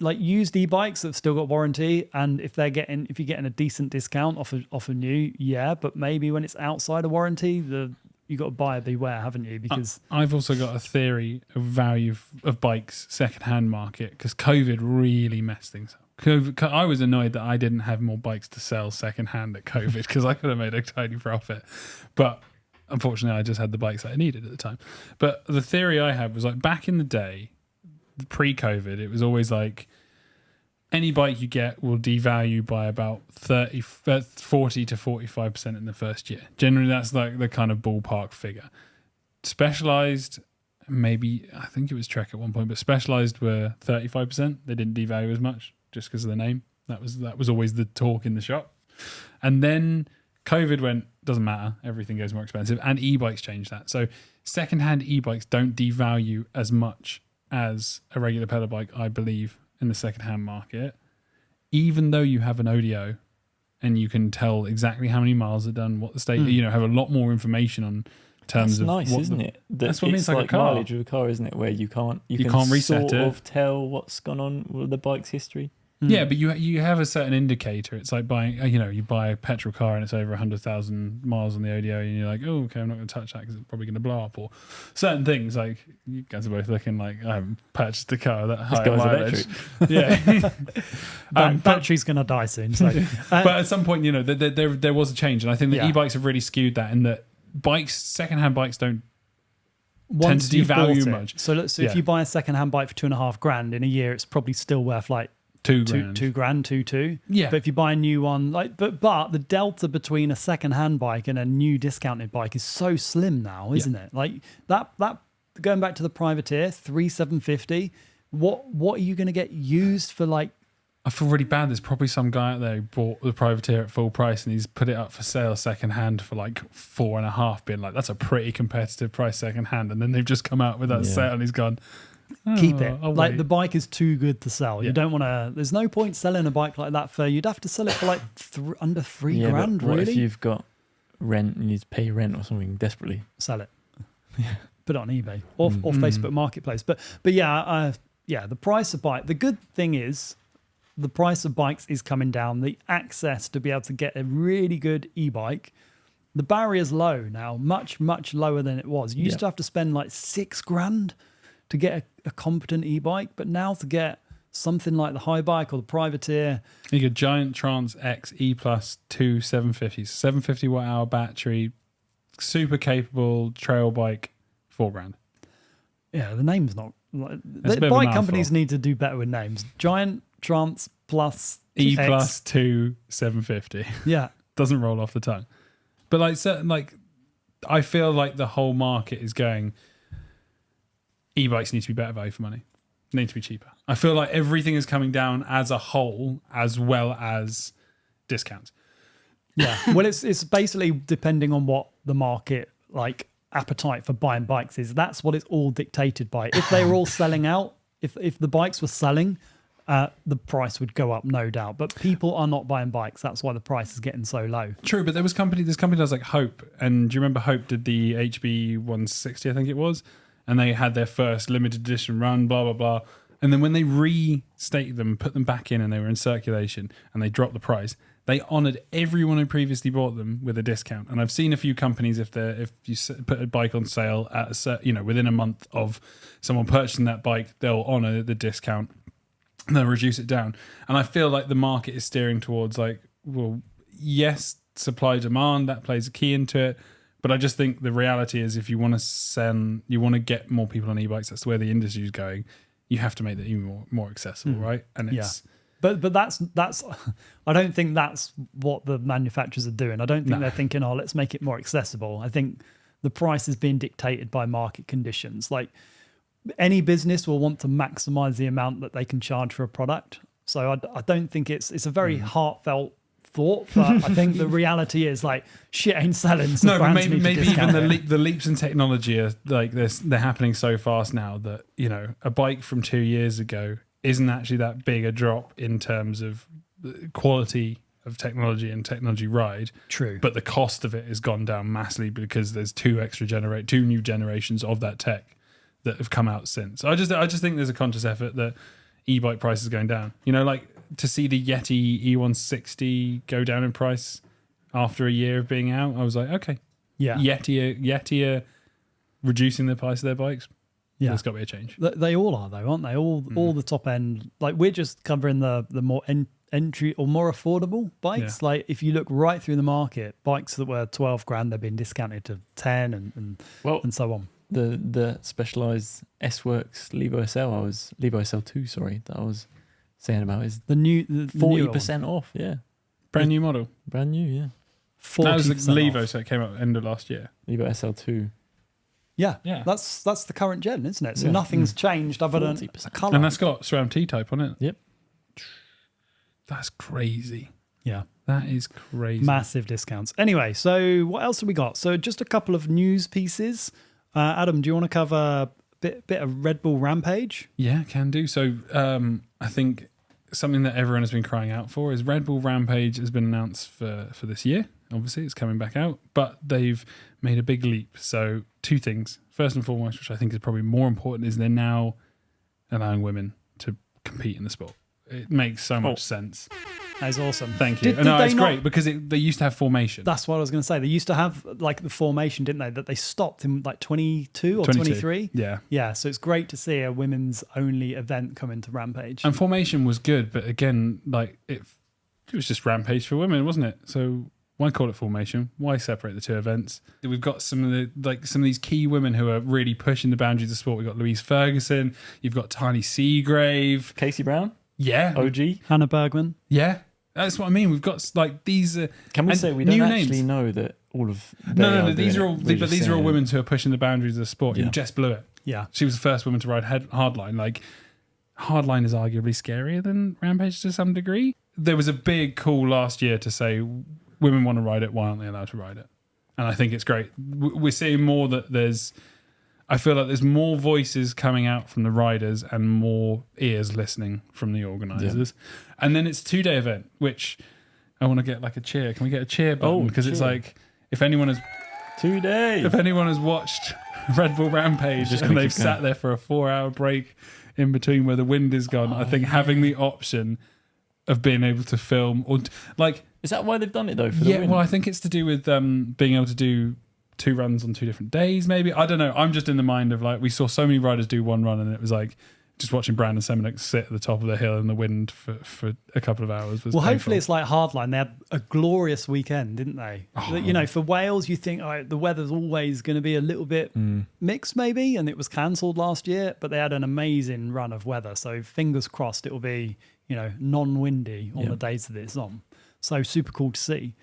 Like used e-bikes that have still got warranty, and if you're getting a decent discount off a new, but maybe when it's outside of warranty, you got to buyer beware, haven't you? Because I've also got a theory of value of bikes second-hand market, because COVID really messed things up. I was annoyed that I didn't have more bikes to sell second-hand at COVID, because I could have made a tiny profit, but unfortunately I just had the bikes that I needed at the time. But the theory I had was, like, back in the day, pre-COVID, it was always like any bike you get will devalue by about 40 to 45% in the first year. Generally, that's like the kind of ballpark figure. Specialized, maybe, I think it was Trek at one point, but Specialized were 35%. They didn't devalue as much just because of the name. That was always the talk in the shop. And then COVID went, doesn't matter, everything goes more expensive, and e-bikes changed that. So secondhand e-bikes don't devalue as much as a regular pedal bike, I believe, in the second-hand market, even though you have an ODO and you can tell exactly how many miles are done, what the state, have a lot more information on terms that's of nice, what isn't it? That's what it means, like a car. Mileage of a car, isn't it? Where you can't reset sort it. of tell what's gone on with the bike's history. Yeah, but you have a certain indicator. It's like buying, you buy a petrol car and it's over 100,000 miles on the ODO, and you're like, oh, okay, I'm not going to touch that because it's probably going to blow up. Or certain things, like you guys are both looking like I haven't purchased a car that high mileage. Yeah, battery's going to die soon. So. But at some point, there was a change, and I think the e-bikes have really skewed that. In that second-hand bikes don't tend to devalue much. So if you buy a second-hand bike for $2,500 in a year, it's probably still worth like $2,000. Yeah. But if you buy a new one, but the delta between a second-hand bike and a new discounted bike is so slim now, isn't it? Like that going back to the privateer, $3,750. What are you going to get used for? Like, I feel really bad. There's probably some guy out there who bought the privateer at full price and he's put it up for sale second-hand for like $4,500, being like, that's a pretty competitive price second-hand, and then they've just come out with that sale and he's gone, keep it. Like, the bike is too good to sell. You don't want to. There's no point selling a bike like that for. You'd have to sell it for like under $3,000. What really? if you've got rent and you need to pay rent or something desperately? Sell it. Put it on eBay or Facebook Marketplace. But yeah, the price of bike. The good thing is, the price of bikes is coming down. The access to be able to get a really good e-bike. The barrier's low now, much lower than it was. You used to have to spend like $6,000 to get a competent e-bike, but now to get something like the high bike or the privateer, you get Giant Trans X E Plus 2 750s, 750 watt hour battery, super capable trail bike, $4,000. Yeah, the name's not. The bike companies need to do better with names. Giant Trans Plus E X. Plus 2 750. Yeah, doesn't roll off the tongue. But I feel like the whole market is going, e-bikes need to be better value for money. They need to be cheaper. I feel like everything is coming down as a whole, as well as discounts. Yeah. Well, it's basically depending on what the market appetite for buying bikes is. That's what it's all dictated by. If they were all selling out, if the bikes were selling, the price would go up, no doubt. But people are not buying bikes. That's why the price is getting so low. True, but this company does like Hope. And do you remember Hope did the HB 160, I think it was? And they had their first limited edition run, blah, blah, blah. And then when they restated them, put them back in and they were in circulation and they dropped the price, they honoured everyone who previously bought them with a discount. And I've seen a few companies, if you put a bike on sale at within a month of someone purchasing that bike, they'll honour the discount and they'll reduce it down. And I feel like the market is steering towards like, well, yes, supply demand, that plays a key into it. But I just think the reality is if you want to get more people on e-bikes, that's where the industry is going. You have to make that even more accessible, right? And it's but that's I don't think that's what the manufacturers are doing. I don't think they're thinking, oh, let's make it more accessible. I think the price is being dictated by market conditions. Like any business will want to maximize the amount that they can charge for a product. So I don't think it's a very heartfelt thought, but I think the reality is like shit ain't selling. So no, but maybe even the leaps in technology are like this. They're happening so fast now that a bike from 2 years ago isn't actually that big a drop in terms of quality of technology and technology ride. True, but the cost of it has gone down massively because there's two new generations of that tech that have come out since. I just think there's a conscious effort that e-bike prices are going down. Like to see the Yeti E160 go down in price after a year of being out, I was like, okay, Yeti are reducing the price of their bikes. Yeah, there's got to be a change. They all are though, aren't they? All the top end. Like we're just covering the more entry or more affordable bikes. Like if you look right through the market, bikes that were 12 grand, they've been discounted to 10 and so on. The Specialized S-Works Levo SL2, sorry, that I was saying about is the 40% off. Yeah, brand new model, brand new. Yeah, that was the Levo, so it came out end of last year. Levo SL2. Yeah. That's the current gen, isn't it? So nothing's changed other than a colour, and that's got SRAM T-type on it. Yep, that's crazy. Yeah, that is crazy. Massive discounts. Anyway, so what else have we got? So just a couple of news pieces. Adam, do you want to cover a bit of Red Bull Rampage? Yeah, can do. So I think something that everyone has been crying out for is Red Bull Rampage has been announced for this year. Obviously, it's coming back out, but they've made a big leap. So two things. First and foremost, which I think is probably more important, is they're now allowing women to compete in the sport. It makes so much sense. That is awesome. Thank you. No, it's great because they used to have formation. That's what I was going to say. They used to have like the formation, didn't they? That they stopped in like 22 or 23. Yeah. Yeah. So it's great to see a women's only event come into Rampage. And formation was good, but again, like it was just Rampage for women, wasn't it? So why call it formation? Why separate the two events? We've got some of these key women who are really pushing the boundaries of sport. We've got Louise Ferguson. You've got Tani Seagrave. Casey Brown. Yeah. OG. Hannah Bergman. Yeah. That's what I mean. We've got like these. Can we say we don't actually know that all of? No. These are all. But these are all women who are pushing the boundaries of the sport. Yeah. Jess Blewett. Yeah, she was the first woman to ride hardline. Like hardline is arguably scarier than Rampage to some degree. There was a big call last year to say women want to ride it. Why aren't they allowed to ride it? And I think it's great. We're seeing more that there's. I feel like there's more voices coming out from the riders and more ears listening from the organisers. Yeah. And then it's a 2-day event, which I want to get like a cheer. Can we get a cheer button? Because it's like, if anyone has 2 days, if anyone has watched Red Bull Rampage and they've sat there for a 4-hour break in between where the wind is gone, I think having the option of being able to film or like, is that why they've done it though? For the wind? Well, I think it's to do with being able to do 2 runs on 2 different days, maybe. I don't know. I'm just in the mind of like, we saw so many riders do one run and it was like just watching Brandon Semenuk sit at the top of the hill in the wind for a couple of hours was painful. Hopefully it's like Hardline. They had a glorious weekend, didn't they? For Wales, you think the weather's always going to be a little bit mixed maybe, and it was cancelled last year, but they had an amazing run of weather. So fingers crossed it will be, non-windy on the days that it's on. So super cool to see.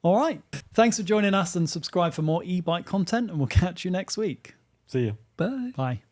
All right. Thanks for joining us and subscribe for more e-bike content, and we'll catch you next week. See you. Bye. Bye.